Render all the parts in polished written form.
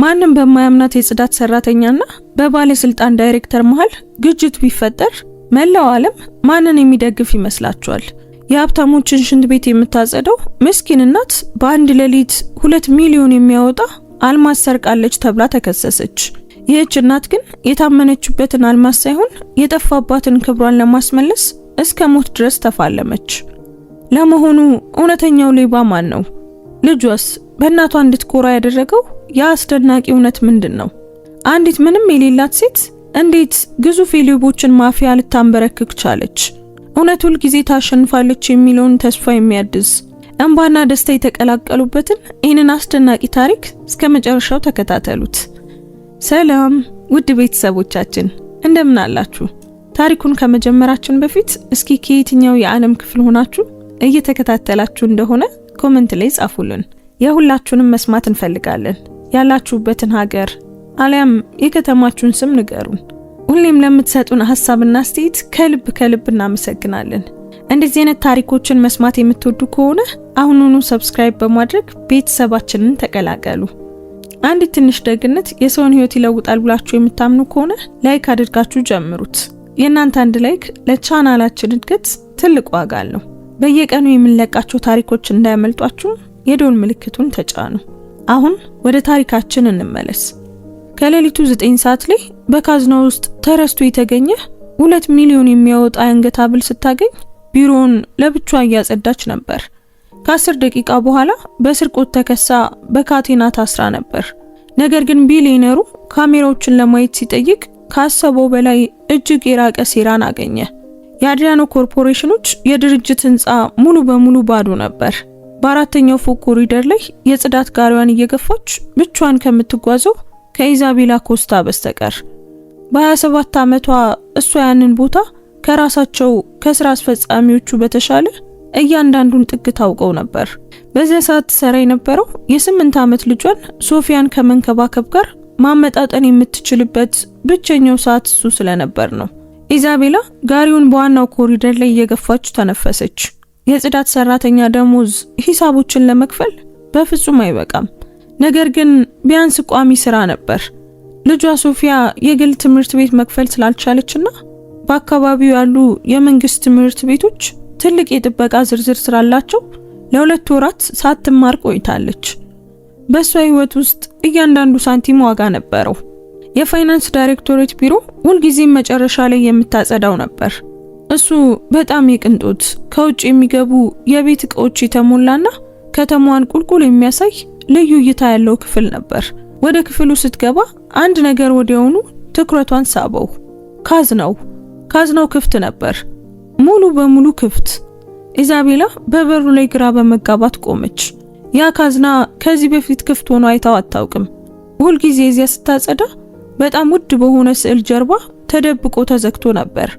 ማንም በማያምናት የጽዳት ሰራተኛና በባለስልጣን ዳይሬክተር መሃል ግጭት ቢፈጠር መላው ዓለም ማንን የሚደግፍ ይመስላችኋል? የሀብታሞችን ሽንት ቤት የምታጸደው ምስኪን እናት በአንድ ሌሊት 2 ሚሊዮን የሚያወጣ አልማዝ ሰርቃለች ተብላ ተከሰሰች። ይህች እናት ግን የታመነችበትን አልማዝ ሳይሆን የጠፋባትን ክብሯን ለማስመለስ እስከ ሞት ድረስ ተፋለመች። ለመሆኑ እውነተኛው ሌባ ማን ነው? ልጇስ በእናቷ እንድትኮራ ያደረገው የአስደናቂ እውነት ምንድን ነው? አንዲት ምንም የሌላት ሴት እንዴት ግዙፍ የሌቦችን ማፊያ ልታንበረክክ ቻለች? እውነት ሁል ጊዜ ታሸንፋለች የሚለውን ተስፋ የሚያድስ እንባና ደስታ የተቀላቀሉበትን ይህንን አስደናቂ ታሪክ እስከ መጨረሻው ተከታተሉት። ሰላም ውድ ቤተሰቦቻችን እንደምን አላችሁ? ታሪኩን ከመጀመራችን በፊት እስኪ ከየትኛው የዓለም ክፍል ሆናችሁ እየተከታተላችሁ እንደሆነ ኮሜንት ላይ ጻፉልን። የሁላችሁንም መስማት እንፈልጋለን። ያላችሁበትን ሀገር አሊያም የከተማችሁን ስም ንገሩን። ሁሌም ለምትሰጡን ሐሳብና አስተያየት ከልብ እናመሰግናለን። እንደዚህ አይነት ታሪኮችን መስማት የምትወዱ ከሆነ አሁኑኑ ሰብስክራይብ በማድረግ ቤተሰባችንን ተቀላቀሉ። አንዲት ትንሽ ደግነት የሰውን ህይወት ይለውጣል ብላችሁ የምታምኑ ከሆነ ላይክ አድርጋችሁ ጀምሩት። የእናንተ አንድ ላይክ ለቻናላችን እድገት ትልቅ ዋጋ አለው። በየቀኑ የምንለቃቸው ታሪኮች እንዳያመልጧችሁ የደወል ምልክቱን ተጫኑ። አሁን ወደ ታሪካችን እንመለስ። ከሌሊቱ 9 ሰዓት ላይ በካዝናው ውስጥ ተረስቶ የተገኘ 2 ሚሊዮን የሚያወጣ የአንገት ሐብል ስታገኝ ቢሮውን ለብቻዋ እያጸዳች ነበር። ከ10 ደቂቃ በኋላ በስርቆት ተከሳ በካቴና ታስራ ነበር። ነገር ግን ቢሊየነሩ ካሜራዎችን ለማየት ሲጠይቅ ካሰበው በላይ እጅግ የራቀ ሴራን አገኘ። የአድሪያኖ ኮርፖሬሽኖች የድርጅት ህንፃ ሙሉ በሙሉ ባዶ ነበር። በአራተኛው ፎቅ ኮሪደር ላይ የጽዳት ጋሪዋን እየገፋች ብቻዋን ከምትጓዘው ከኢዛቤላ ኮስታ በስተቀር በ27 ዓመቷ እሷ ያንን ቦታ ከራሳቸው ከስራ አስፈጻሚዎቹ በተሻለ እያንዳንዱን ጥግ ታውቀው ነበር። በዚያ ሰዓት ሰራ የነበረው የ8 ዓመት ልጇን ሶፊያን ከመንከባከብ ጋር ማመጣጠን የምትችልበት ብቸኛው ሰዓት እሱ ስለነበር ነው። ኢዛቤላ ጋሪውን በዋናው ኮሪደር ላይ እየገፋች ተነፈሰች። የጽዳት ሰራተኛ ደሞዝ ሂሳቦችን ለመክፈል በፍጹም አይበቃም። ነገር ግን ቢያንስ ቋሚ ስራ ነበር። ልጇ ሶፊያ የግል ትምህርት ቤት መክፈል ስላልቻለችና በአካባቢው ያሉ የመንግስት ትምህርት ቤቶች ትልቅ የጥበቃ ዝርዝር ስላላቸው ለ2 ወራት ሳትማር ቆይታለች። በሷ ህይወት ውስጥ እያንዳንዱ ሳንቲም ዋጋ ነበረው። የፋይናንስ ዳይሬክቶሬት ቢሮ ሁልጊዜም መጨረሻ ላይ የምታጸዳው ነበር። እሱ በጣም የቅንጦት ከውጭ የሚገቡ የቤት እቃዎች የተሞላና ከተማዋን ቁልቁል የሚያሳይ ልዩ እይታ ያለው ክፍል ነበር። ወደ ክፍሉ ስትገባ አንድ ነገር ወዲያውኑ ትኩረቷን ሳበው። ካዝናው ክፍት ነበር፣ ሙሉ በሙሉ ክፍት። ኢዛቤላ በበሩ ላይ ግራ በመጋባት ቆመች። ያ ካዝና ከዚህ በፊት ክፍት ሆኖ አይታው አታውቅም። ሁልጊዜ እዚያ ስታጸዳ በጣም ውድ በሆነ ስዕል ጀርባ ተደብቆ ተዘግቶ ነበር።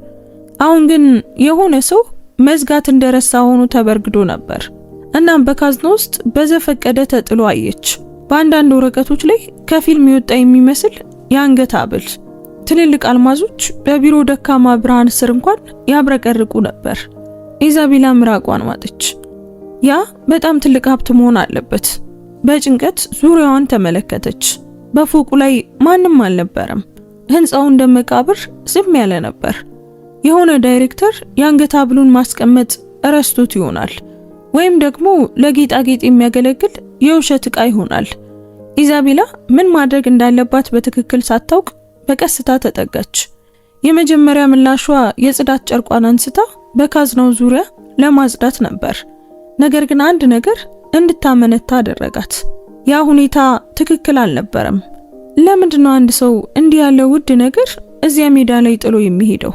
አሁን ግን የሆነ ሰው መዝጋት እንደረሳ ሆኖ ተበርግዶ ነበር። እናም በካዝና ውስጥ በዘፈቀደ ተጥሎ አየች። በአንዳንድ ወረቀቶች ላይ ከፊልም የወጣ የሚመስል የአንገት ሐብል፣ ትልልቅ አልማዞች በቢሮ ደካማ ብርሃን ስር እንኳን ያብረቀርቁ ነበር። ኢዛቤላ ምራቋን ዋጠች። ያ በጣም ትልቅ ሀብት መሆን አለበት። በጭንቀት ዙሪያዋን ተመለከተች። በፎቁ ላይ ማንም አልነበረም። ህንፃው እንደ መቃብር ዝም ያለ ነበር። የሆነ ዳይሬክተር የአንገት ሐብሉን ማስቀመጥ ረስቶት ይሆናል፣ ወይም ደግሞ ለጌጣጌጥ የሚያገለግል የውሸት ዕቃ ይሆናል። ኢዛቤላ ምን ማድረግ እንዳለባት በትክክል ሳታውቅ በቀስታ ተጠጋች። የመጀመሪያ ምላሿ የጽዳት ጨርቋን አንስታ በካዝናው ዙሪያ ለማጽዳት ነበር። ነገር ግን አንድ ነገር እንድታመነታ አደረጋት። ያ ሁኔታ ትክክል አልነበረም። ለምንድነው አንድ ሰው እንዲህ ያለ ውድ ነገር እዚያ ሜዳ ላይ ጥሎ የሚሄደው?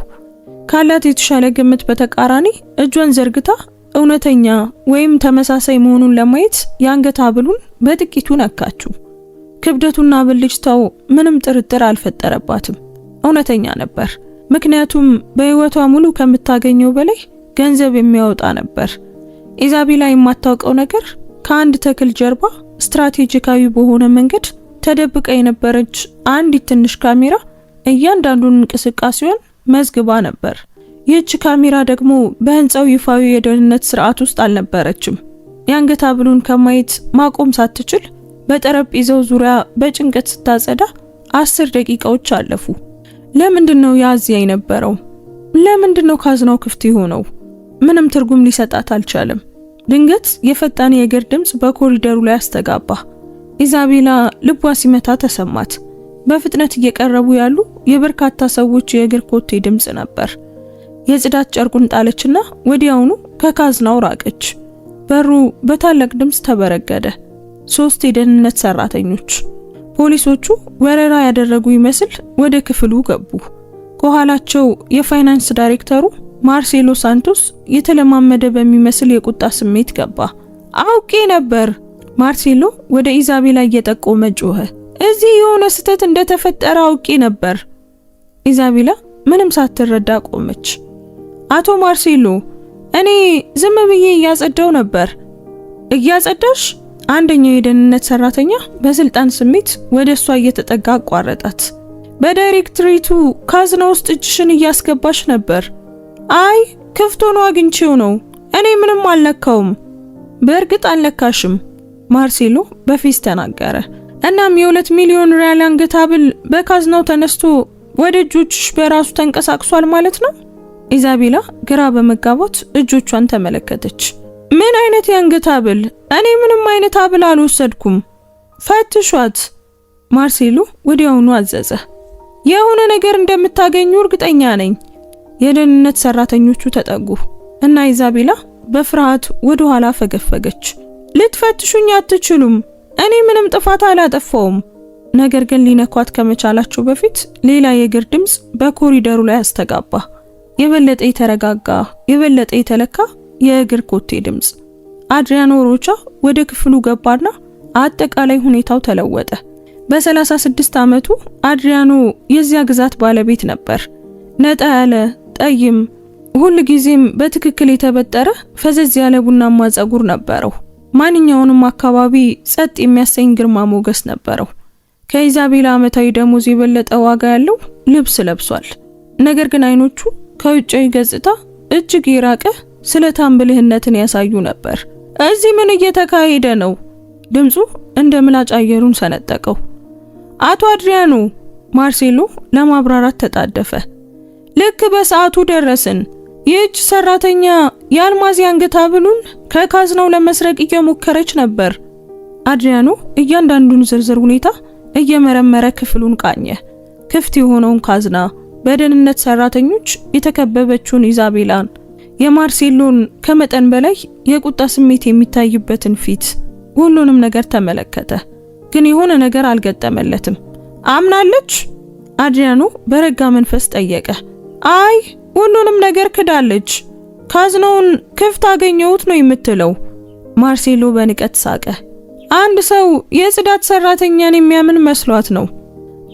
ካላት የተሻለ ግምት በተቃራኒ እጇን ዘርግታ እውነተኛ ወይም ተመሳሳይ መሆኑን ለማየት የአንገት ሐብሉን በጥቂቱ ነካችው። ክብደቱና ብልጭታው ምንም ጥርጥር አልፈጠረባትም። እውነተኛ ነበር። ምክንያቱም በህይወቷ ሙሉ ከምታገኘው በላይ ገንዘብ የሚያወጣ ነበር። ኢዛቤላ የማታውቀው ነገር ከአንድ ተክል ጀርባ ስትራቴጂካዊ በሆነ መንገድ ተደብቃ የነበረች አንዲት ትንሽ ካሜራ እያንዳንዱን እንቅስቃሴዋን መዝግባ ነበር። ይህች ካሜራ ደግሞ በህንፃው ይፋዊ የደህንነት ስርዓት ውስጥ አልነበረችም። የአንገት ሐብሉን ከማየት ማቆም ሳትችል በጠረጴዛው ዙሪያ በጭንቀት ስታጸዳ 10 ደቂቃዎች አለፉ። ለምንድነው ያዚያ የነበረው? ለምንድነው ካዝናው ክፍት የሆነው? ምንም ትርጉም ሊሰጣት አልቻለም። ድንገት የፈጣን የእግር ድምጽ በኮሪደሩ ላይ አስተጋባ። ኢዛቤላ ልቧ ሲመታ ተሰማት። በፍጥነት እየቀረቡ ያሉ የበርካታ ሰዎች የእግር ኮቴ ድምጽ ነበር። የጽዳት ጨርቁን ጣለችና ወዲያውኑ ከካዝናው ራቀች። በሩ በታላቅ ድምጽ ተበረገደ። 3 የደህንነት ሰራተኞች ፖሊሶቹ ወረራ ያደረጉ ይመስል ወደ ክፍሉ ገቡ። ከኋላቸው የፋይናንስ ዳይሬክተሩ ማርሴሎ ሳንቶስ የተለማመደ በሚመስል የቁጣ ስሜት ገባ። አውቄ ነበር። ማርሴሎ ወደ ኢዛቤላ እየጠቆመ ጮኸ። እዚህ የሆነ ስህተት እንደተፈጠረ አውቄ ነበር። ኢዛቤላ ምንም ሳትረዳ ቆመች። አቶ ማርሴሎ፣ እኔ ዝም ብዬ እያጸዳው ነበር። እያጸዳሽ? አንደኛው የደህንነት ሰራተኛ በስልጣን ስሜት ወደ እሷ እየተጠጋ አቋረጣት። በዳይሬክትሪቱ ካዝና ውስጥ እጅሽን እያስገባሽ ነበር። አይ ክፍት ሆኖ አግኝቼው ነው። እኔ ምንም አልነካውም። በእርግጥ አልነካሽም፣ ማርሴሎ በፊት ተናገረ። እናም የ2 ሚሊዮን ሪያል አንገት ሐብል በካዝናው ተነስቶ ወደ እጆችሽ በራሱ ተንቀሳቅሷል ማለት ነው? ኢዛቤላ ግራ በመጋባት እጆቿን ተመለከተች። ምን አይነት የአንገት ሐብል? እኔ ምንም አይነት ሐብል አልወሰድኩም። ፈትሿት፣ ማርሴሎ ወዲያውኑ አዘዘ። የሆነ ነገር እንደምታገኙ እርግጠኛ ነኝ። የደህንነት ሰራተኞቹ ተጠጉ እና ኢዛቤላ በፍርሃት ወደ ኋላ ፈገፈገች። ልትፈትሹኝ አትችሉም። እኔ ምንም ጥፋት አላጠፋውም። ነገር ግን ሊነኳት ከመቻላቸው በፊት ሌላ የእግር ድምጽ በኮሪደሩ ላይ አስተጋባ። የበለጠ የተረጋጋ፣ የበለጠ የተለካ የእግር ኮቴ ድምጽ። አድሪያኖ ሮቻ ወደ ክፍሉ ገባና አጠቃላይ ሁኔታው ተለወጠ። በ36 ዓመቱ አድሪያኖ የዚያ ግዛት ባለቤት ነበር። ነጣ ያለ ጠይም፣ ሁሉ ጊዜም በትክክል የተበጠረ ፈዘዝ ያለ ቡናማ ጸጉር ነበረው። ማንኛውንም አካባቢ ጸጥ የሚያሰኝ ግርማ ሞገስ ነበረው። ከኢዛቤላ ዓመታዊ ደሞዝ የበለጠ ዋጋ ያለው ልብስ ለብሷል። ነገር ግን አይኖቹ ከውጫዊ ገጽታ እጅግ የራቀ ስለታም ብልህነትን ያሳዩ ነበር። እዚህ ምን እየተካሄደ ነው? ድምፁ እንደ ምላጭ አየሩን ሰነጠቀው። አቶ አድሪያኖ፣ ማርሴሎ ለማብራራት ተጣደፈ። ልክ በሰዓቱ ደረስን። ይህች ሰራተኛ የአልማዝ አንገት ሐብሉን ከካዝናው ለመስረቅ እየሞከረች ነበር። አድሪያኖ እያንዳንዱን ዝርዝር ሁኔታ እየመረመረ ክፍሉን ቃኘ። ክፍት የሆነውን ካዝና፣ በደህንነት ሰራተኞች የተከበበችውን ኢዛቤላን፣ የማርሴሎን ከመጠን በላይ የቁጣ ስሜት የሚታይበትን ፊት፣ ሁሉንም ነገር ተመለከተ። ግን የሆነ ነገር አልገጠመለትም። አምናለች? አድሪያኖ በረጋ መንፈስ ጠየቀ። አይ ሁሉንም ነገር ክዳለች። ካዝናውን ክፍት አገኘሁት ነው የምትለው? ማርሴሎ በንቀት ሳቀ። አንድ ሰው የጽዳት ሰራተኛን የሚያምን መስሏት ነው።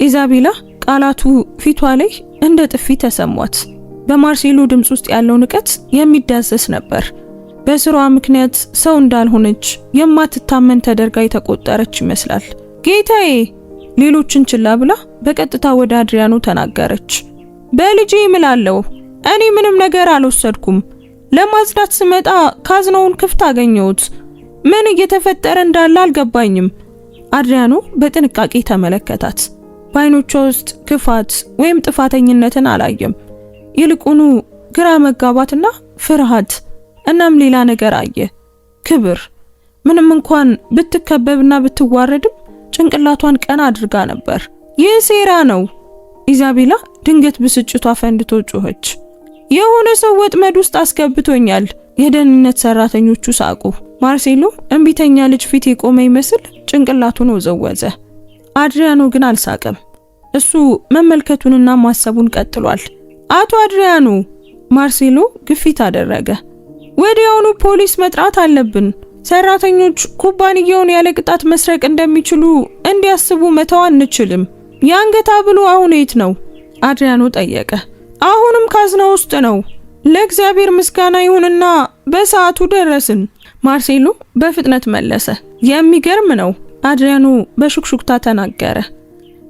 ኢዛቤላ ቃላቱ ፊቷ ላይ እንደ ጥፊ ተሰሟት። በማርሴሎ ድምጽ ውስጥ ያለው ንቀት የሚዳሰስ ነበር። በስራዋ ምክንያት ሰው እንዳልሆነች የማትታመን ተደርጋ የተቆጠረች ይመስላል። ጌታዬ፣ ሌሎችን ችላ ብላ በቀጥታ ወደ አድሪያኖ ተናገረች። በልጄ እምላለሁ፣ እኔ ምንም ነገር አልወሰድኩም። ለማጽዳት ስመጣ ካዝናውን ክፍት አገኘሁት። ምን እየተፈጠረ እንዳለ አልገባኝም። አድሪያኖ በጥንቃቄ ተመለከታት። በአይኖቿ ውስጥ ክፋት ወይም ጥፋተኝነትን አላየም። ይልቁኑ ግራ መጋባትና ፍርሃት፣ እናም ሌላ ነገር አየ። ክብር። ምንም እንኳን ብትከበብና ብትዋረድም ጭንቅላቷን ቀና አድርጋ ነበር። ይህ ሴራ ነው። ኢዛቤላ ድንገት ብስጭቷ ፈንድቶ ጮኸች። የሆነ ሰው ወጥመድ ውስጥ አስገብቶኛል። የደህንነት ሰራተኞቹ ሳቁ። ማርሴሎ እንቢተኛ ልጅ ፊት የቆመ ይመስል ጭንቅላቱን ወዘወዘ። አድሪያኖ ግን አልሳቀም። እሱ መመልከቱንና ማሰቡን ቀጥሏል። አቶ አድሪያኖ፣ ማርሴሎ ግፊት አደረገ። ወዲያውኑ ፖሊስ መጥራት አለብን። ሰራተኞች ኩባንያውን ያለ ቅጣት መስረቅ እንደሚችሉ እንዲያስቡ መተው አንችልም። የአንገት ሐብሉ አሁን የት ነው? አድሪያኖ ጠየቀ። አሁንም ካዝና ውስጥ ነው። ለእግዚአብሔር ምስጋና ይሁንና በሰዓቱ ደረስን። ማርሴሎ በፍጥነት መለሰ። የሚገርም ነው፣ አድሪያኖ በሹክሹክታ ተናገረ።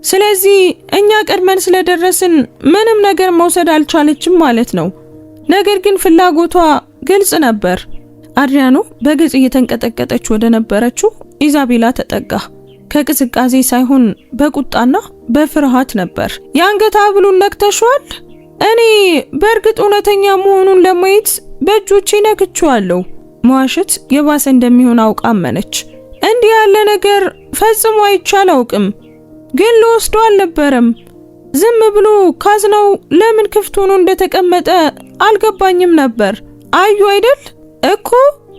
ስለዚህ እኛ ቀድመን ስለደረስን ምንም ነገር መውሰድ አልቻለችም ማለት ነው። ነገር ግን ፍላጎቷ ግልጽ ነበር። አድሪያኖ በግልጽ እየተንቀጠቀጠች ወደ ነበረችው ኢዛቤላ ተጠጋ። ከቅዝቃዜ ሳይሆን በቁጣና በፍርሃት ነበር። የአንገት ሐብሉን ነክተሽዋል? እኔ በእርግጥ እውነተኛ መሆኑን ለማየት በእጆቼ ነክቼዋለሁ። መዋሸት የባሰ እንደሚሆን አውቃ አመነች። እንዲህ ያለ ነገር ፈጽሞ አይቼ አላውቅም፣ ግን ልወስደው አልነበረም። ዝም ብሎ ካዝናው ለምን ክፍት ሆኖ እንደተቀመጠ አልገባኝም ነበር። አዩ አይደል እኮ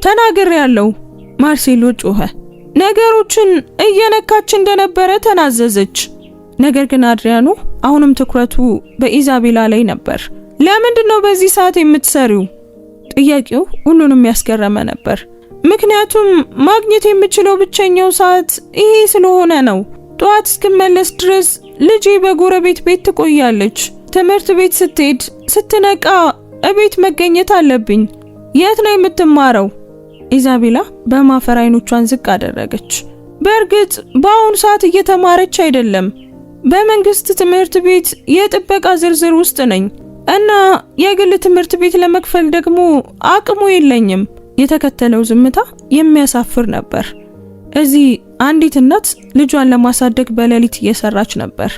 ተናግሬያለሁ። ማርሴሎ ጮኸ። ነገሮችን እየነካች እንደነበረ ተናዘዘች። ነገር ግን አድሪያኖ አሁንም ትኩረቱ በኢዛቤላ ላይ ነበር። ለምንድን ነው በዚህ ሰዓት የምትሰሪው? ጥያቄው ሁሉንም ያስገረመ ነበር። ምክንያቱም ማግኘት የምችለው ብቸኛው ሰዓት ይሄ ስለሆነ ነው። ጠዋት እስክመለስ ድረስ ልጄ በጎረቤት ቤት ትቆያለች። ትምህርት ቤት ስትሄድ ስትነቃ እቤት መገኘት አለብኝ። የት ነው የምትማረው? ኢዛቤላ በማፈር አይኖቿን ዝቅ አደረገች። በእርግጥ በአሁኑ ሰዓት እየተማረች አይደለም። በመንግስት ትምህርት ቤት የጥበቃ ዝርዝር ውስጥ ነኝ እና የግል ትምህርት ቤት ለመክፈል ደግሞ አቅሙ የለኝም። የተከተለው ዝምታ የሚያሳፍር ነበር። እዚህ አንዲት እናት ልጇን ለማሳደግ በሌሊት እየሰራች ነበር።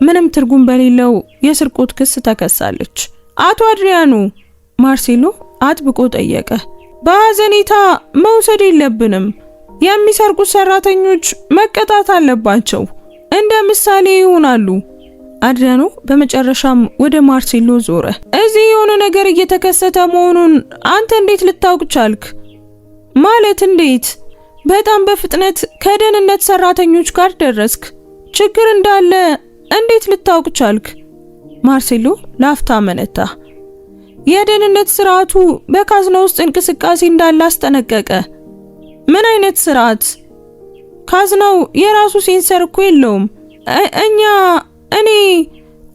ምንም ትርጉም በሌለው የስርቆት ክስ ተከሳለች። አቶ አድሪያኖ፣ ማርሴሎ አጥብቆ ጠየቀ። በሐዘኔታ መውሰድ የለብንም። የሚሰርቁት ሰራተኞች መቀጣት አለባቸው። እንደ ምሳሌ ይሆናሉ። አድሪያኖ በመጨረሻም ወደ ማርሴሎ ዞረ። እዚህ የሆነ ነገር እየተከሰተ መሆኑን አንተ እንዴት ልታውቅ ቻልክ? ማለት እንዴት? በጣም በፍጥነት ከደህንነት ሰራተኞች ጋር ደረስክ። ችግር እንዳለ እንዴት ልታውቅ ቻልክ? ማርሴሎ ላፍታ መነታ። የደህንነት ስርዓቱ በካዝና ውስጥ እንቅስቃሴ እንዳለ አስጠነቀቀ። ምን አይነት ስርዓት? ካዝናው የራሱ ሴንሰር እኮ የለውም። እኔ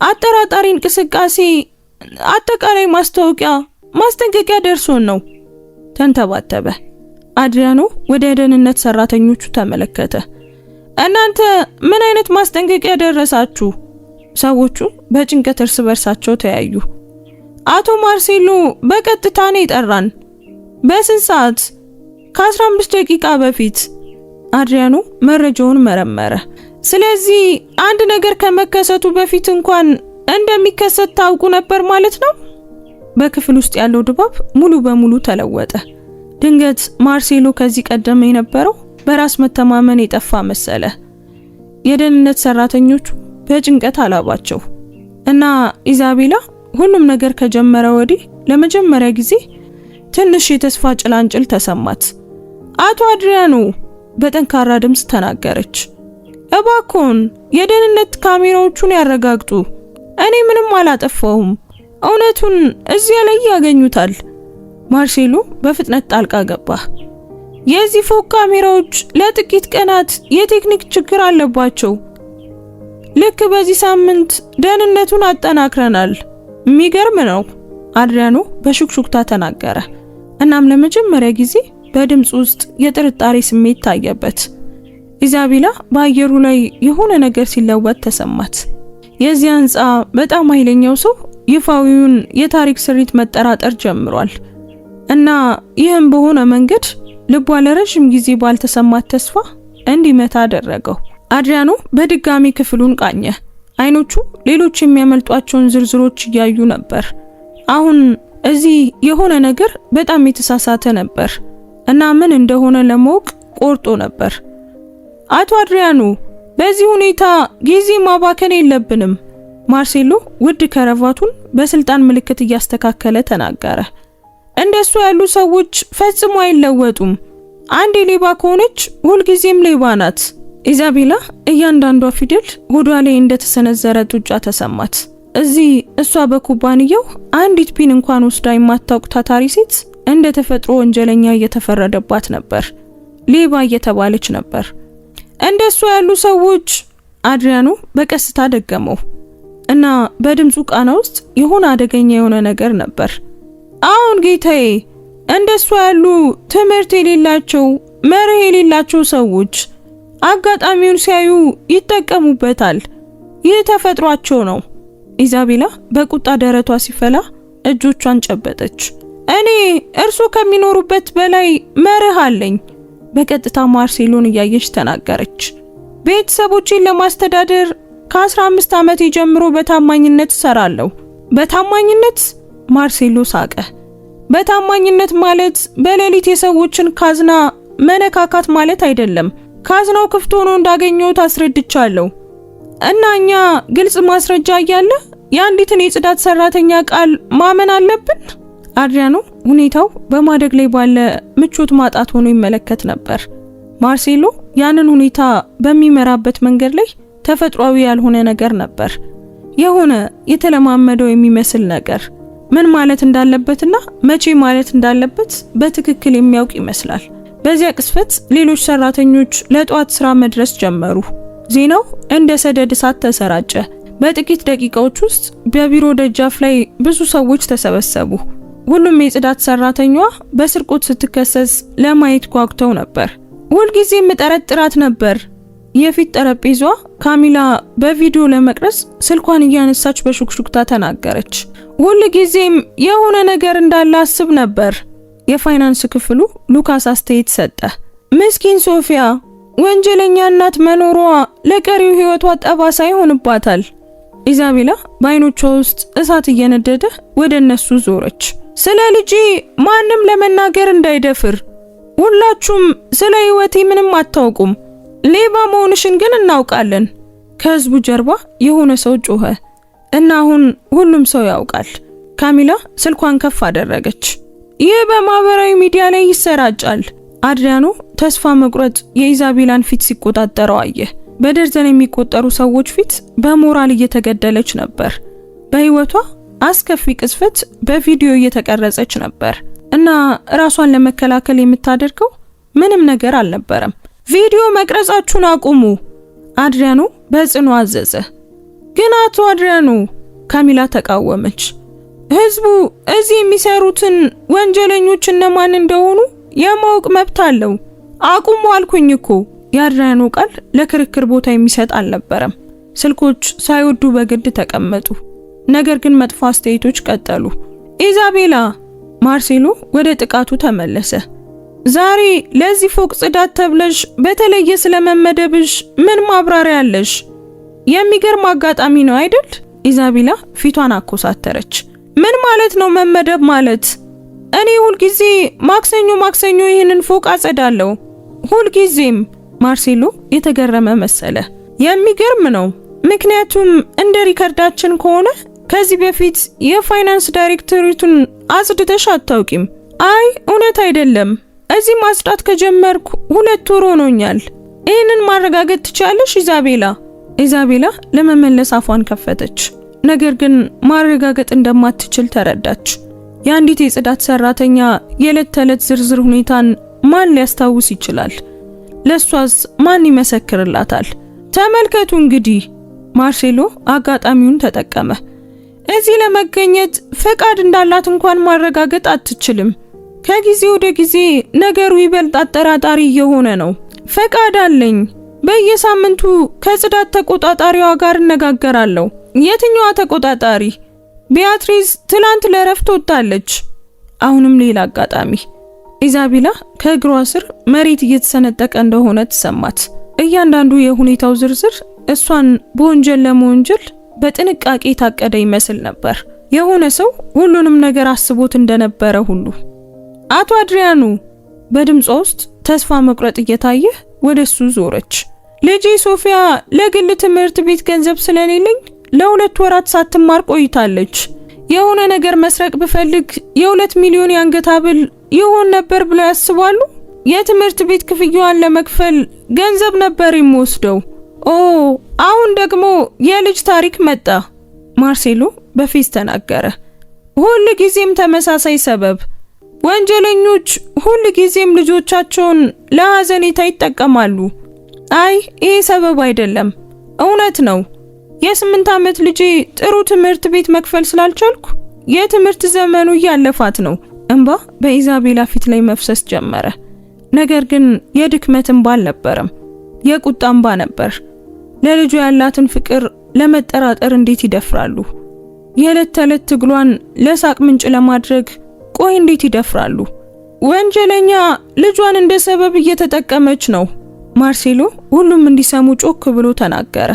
አጠራጣሪ እንቅስቃሴ፣ አጠቃላይ ማስጠንቀቂያ ደርሶን ነው። ተንተባተበ። አድሪያኖ ወደ ደህንነት ሰራተኞቹ ተመለከተ። እናንተ ምን አይነት ማስጠንቀቂያ ደረሳችሁ? ሰዎቹ በጭንቀት እርስ በርሳቸው ተያዩ። አቶ ማርሴሎ በቀጥታ ነው የጠራን። በስንት ሰዓት? ከ15 ደቂቃ በፊት። አድሪያኖ መረጃውን መረመረ። ስለዚህ አንድ ነገር ከመከሰቱ በፊት እንኳን እንደሚከሰት ታውቁ ነበር ማለት ነው። በክፍል ውስጥ ያለው ድባብ ሙሉ በሙሉ ተለወጠ። ድንገት ማርሴሎ ከዚህ ቀደም የነበረው በራስ መተማመን የጠፋ መሰለ። የደህንነት ሰራተኞቹ በጭንቀት አላባቸው እና ኢዛቤላ ሁሉም ነገር ከጀመረ ወዲህ ለመጀመሪያ ጊዜ ትንሽ የተስፋ ጭላንጭል ተሰማት። አቶ አድሪያኖ በጠንካራ ድምፅ ተናገረች። እባክዎን የደህንነት ካሜራዎቹን ያረጋግጡ። እኔ ምንም አላጠፋሁም። እውነቱን እዚያ ላይ ያገኙታል። ማርሴሎ በፍጥነት ጣልቃ ገባ። የዚህ ፎቅ ካሜራዎች ለጥቂት ቀናት የቴክኒክ ችግር አለባቸው። ልክ በዚህ ሳምንት ደህንነቱን አጠናክረናል። የሚገርም ነው፣ አድሪያኖ በሹክሹክታ ተናገረ። እናም ለመጀመሪያ ጊዜ በድምፅ ውስጥ የጥርጣሬ ስሜት ታየበት። ኢዛቤላ በአየሩ ላይ የሆነ ነገር ሲለወጥ ተሰማት። የዚህ ህንጻ በጣም ኃይለኛው ሰው ይፋዊውን የታሪክ ስሪት መጠራጠር ጀምሯል እና ይህም በሆነ መንገድ ልቧ ለረጅም ጊዜ ባልተሰማት ተስፋ እንዲመታ አደረገው። አድሪያኖ በድጋሚ ክፍሉን ቃኘ። አይኖቹ ሌሎች የሚያመልጧቸውን ዝርዝሮች እያዩ ነበር። አሁን እዚህ የሆነ ነገር በጣም የተሳሳተ ነበር እና ምን እንደሆነ ለማወቅ ቆርጦ ነበር። አቶ አድሪያኖ፣ በዚህ ሁኔታ ጊዜ ማባከን የለብንም። ማርሴሎ ውድ ከረቫቱን በስልጣን ምልክት እያስተካከለ ተናገረ። እንደሱ ያሉ ሰዎች ፈጽሞ አይለወጡም። አንድ ሌባ ከሆነች ሁልጊዜም ሌባ ናት። ኢዛቤላ እያንዳንዷ ፊደል ሆዷ ላይ እንደተሰነዘረ ጡጫ ተሰማት። እዚህ እሷ በኩባንያው አንዲት ፒን እንኳን ወስዳ የማታውቅ ታታሪ ሴት እንደ ተፈጥሮ ወንጀለኛ እየተፈረደባት ነበር። ሌባ እየተባለች ነበር። እንደሱ ያሉ ሰዎች፣ አድሪያኖ በቀስታ ደገመው እና በድምፁ ቃና ውስጥ የሆነ አደገኛ የሆነ ነገር ነበር። አሁን ጌታዬ፣ እንደሱ ያሉ ትምህርት የሌላቸው መርህ የሌላቸው ሰዎች አጋጣሚውን ሲያዩ ይጠቀሙበታል። ይህ ተፈጥሯቸው ነው። ኢዛቤላ በቁጣ ደረቷ ሲፈላ እጆቿን ጨበጠች። እኔ እርሱ ከሚኖሩበት በላይ መርህ አለኝ። በቀጥታ ማርሴሎን እያየች ተናገረች። ቤተሰቦቼን ለማስተዳደር ከ15 ዓመቴ ጀምሮ በታማኝነት እሰራለሁ። በታማኝነት? ማርሴሎ ሳቀ። በታማኝነት ማለት በሌሊት የሰዎችን ካዝና መነካካት ማለት አይደለም። ካዝናው ክፍት ሆኖ እንዳገኘሁት አስረድቻለሁ። እና እኛ ግልጽ ማስረጃ እያለ የአንዲትን የጽዳት ሰራተኛ ቃል ማመን አለብን? አድሪያኖ ሁኔታው በማደግ ላይ ባለ ምቾት ማጣት ሆኖ ይመለከት ነበር። ማርሴሎ ያንን ሁኔታ በሚመራበት መንገድ ላይ ተፈጥሯዊ ያልሆነ ነገር ነበር። የሆነ የተለማመደው የሚመስል ነገር ምን ማለት እንዳለበትና መቼ ማለት እንዳለበት በትክክል የሚያውቅ ይመስላል። በዚያ ቅስፈት ሌሎች ሰራተኞች ለጧት ስራ መድረስ ጀመሩ። ዜናው እንደ ሰደድ እሳት ተሰራጨ። በጥቂት ደቂቃዎች ውስጥ በቢሮ ደጃፍ ላይ ብዙ ሰዎች ተሰበሰቡ። ሁሉም የጽዳት ሰራተኛዋ በስርቆት ስትከሰስ ለማየት ጓጉተው ነበር። ሁልጊዜም ጠረጥራት ነበር። የፊት ጠረጴዛዋ ካሚላ በቪዲዮ ለመቅረጽ ስልኳን እያነሳች በሹክሹክታ ተናገረች። ሁልጊዜም የሆነ ነገር እንዳለ አስብ ነበር። የፋይናንስ ክፍሉ ሉካስ አስተያየት ሰጠ። ምስኪን ሶፊያ፣ ወንጀለኛ እናት መኖሯ ለቀሪው ህይወቷ ጠባሳ ይሆንባታል። ኢዛቤላ በአይኖቿ ውስጥ እሳት እየነደደ ወደ እነሱ ዞረች። ስለ ልጄ ማንም ለመናገር እንዳይደፍር። ሁላችሁም ስለ ህይወቴ ምንም አታውቁም። ሌባ መሆንሽን ግን እናውቃለን። ከህዝቡ ጀርባ የሆነ ሰው ጮኸ እና አሁን ሁሉም ሰው ያውቃል። ካሚላ ስልኳን ከፍ አደረገች። ይህ በማህበራዊ ሚዲያ ላይ ይሰራጫል። አድሪያኖ ተስፋ መቁረጥ የኢዛቤላን ፊት ሲቆጣጠረው አየ። በደርዘን የሚቆጠሩ ሰዎች ፊት በሞራል እየተገደለች ነበር። በህይወቷ አስከፊ ቅስፈት በቪዲዮ እየተቀረጸች ነበር እና ራሷን ለመከላከል የምታደርገው ምንም ነገር አልነበረም። ቪዲዮ መቅረጻችሁን አቁሙ፣ አድሪያኖ በጽኑ አዘዘ። ግን አቶ አድሪያኖ፣ ካሚላ ተቃወመች። ህዝቡ እዚህ የሚሰሩትን ወንጀለኞች እነማን እንደሆኑ የማወቅ መብት አለው። አቁሙ አልኩኝ እኮ። የአድሪያኖ ቃል ለክርክር ቦታ የሚሰጥ አልነበረም። ስልኮች ሳይወዱ በግድ ተቀመጡ። ነገር ግን መጥፎ አስተያየቶች ቀጠሉ። ኢዛቤላ፣ ማርሴሎ ወደ ጥቃቱ ተመለሰ። ዛሬ ለዚህ ፎቅ ጽዳት ተብለሽ በተለየ ስለመመደብሽ ምን ማብራሪያ አለሽ? የሚገርም አጋጣሚ ነው አይደል? ኢዛቤላ ፊቷን አኮሳተረች። ምን ማለት ነው መመደብ ማለት? እኔ ሁልጊዜ ማክሰኞ ይህንን ፎቅ አጸዳለሁ። ሁልጊዜም። ማርሴሎ የተገረመ መሰለ። የሚገርም ነው፣ ምክንያቱም እንደ ሪከርዳችን ከሆነ ከዚህ በፊት የፋይናንስ ዳይሬክተሩን አጽድተሽ አታውቂም። አይ እውነት አይደለም፣ እዚህ ማጽዳት ከጀመርኩ 2 ወር ሆኖኛል። ይህንን ማረጋገጥ ትችያለሽ ኢዛቤላ? ኢዛቤላ ለመመለስ አፏን ከፈተች። ነገር ግን ማረጋገጥ እንደማትችል ተረዳች። የአንዲት የጽዳት ሰራተኛ የዕለት ተዕለት ዝርዝር ሁኔታን ማን ሊያስታውስ ይችላል? ለሷስ ማን ይመሰክርላታል? ተመልከቱ እንግዲህ። ማርሴሎ አጋጣሚውን ተጠቀመ። እዚህ ለመገኘት ፈቃድ እንዳላት እንኳን ማረጋገጥ አትችልም። ከጊዜ ወደ ጊዜ ነገሩ ይበልጥ አጠራጣሪ እየሆነ ነው። ፈቃድ አለኝ። በየሳምንቱ ከጽዳት ተቆጣጣሪዋ ጋር እነጋገራለሁ። የትኛዋ ተቆጣጣሪ? ቢያትሪስ ትላንት ለረፍት ወጣለች። አሁንም ሌላ አጋጣሚ። ኢዛቤላ ከእግሯ ስር መሬት እየተሰነጠቀ እንደሆነ ተሰማት። እያንዳንዱ የሁኔታው ዝርዝር እሷን በወንጀል ለመወንጀል በጥንቃቄ የታቀደ ይመስል ነበር። የሆነ ሰው ሁሉንም ነገር አስቦት እንደነበረ ሁሉ። አቶ አድሪያኖ፣ በድምጿ ውስጥ ተስፋ መቁረጥ እየታየ ወደሱ ዞረች። ልጄ ሶፊያ ለግል ትምህርት ቤት ገንዘብ ስለሌለኝ ለ2 ወራት ሳትማር ቆይታለች። የሆነ ነገር መስረቅ ብፈልግ የ2 ሚሊዮን የአንገት ሐብል ይሆን ነበር ብለው ያስባሉ? የትምህርት ቤት ክፍያዋን ለመክፈል ገንዘብ ነበር የሚወስደው። ኦ አሁን ደግሞ የልጅ ታሪክ መጣ። ማርሴሎ በፌዝ ተናገረ። ሁሉ ጊዜም ተመሳሳይ ሰበብ። ወንጀለኞች ሁሉ ጊዜም ልጆቻቸውን ለሐዘኔታ ይጠቀማሉ። አይ ይሄ ሰበብ አይደለም፣ እውነት ነው። የ8 ዓመት ልጄ ጥሩ ትምህርት ቤት መክፈል ስላልቻልኩ የትምህርት ዘመኑ እያለፋት ነው። እንባ በኢዛቤላ ፊት ላይ መፍሰስ ጀመረ። ነገር ግን የድክመት እንባ አልነበረም፣ የቁጣ እንባ ነበር። ለልጁ ያላትን ፍቅር ለመጠራጠር እንዴት ይደፍራሉ? የዕለት ተዕለት ትግሏን ለሳቅ ምንጭ ለማድረግ ቆይ እንዴት ይደፍራሉ? ወንጀለኛ ልጇን እንደ ሰበብ እየተጠቀመች ነው። ማርሴሎ ሁሉም እንዲሰሙ ጮክ ብሎ ተናገረ።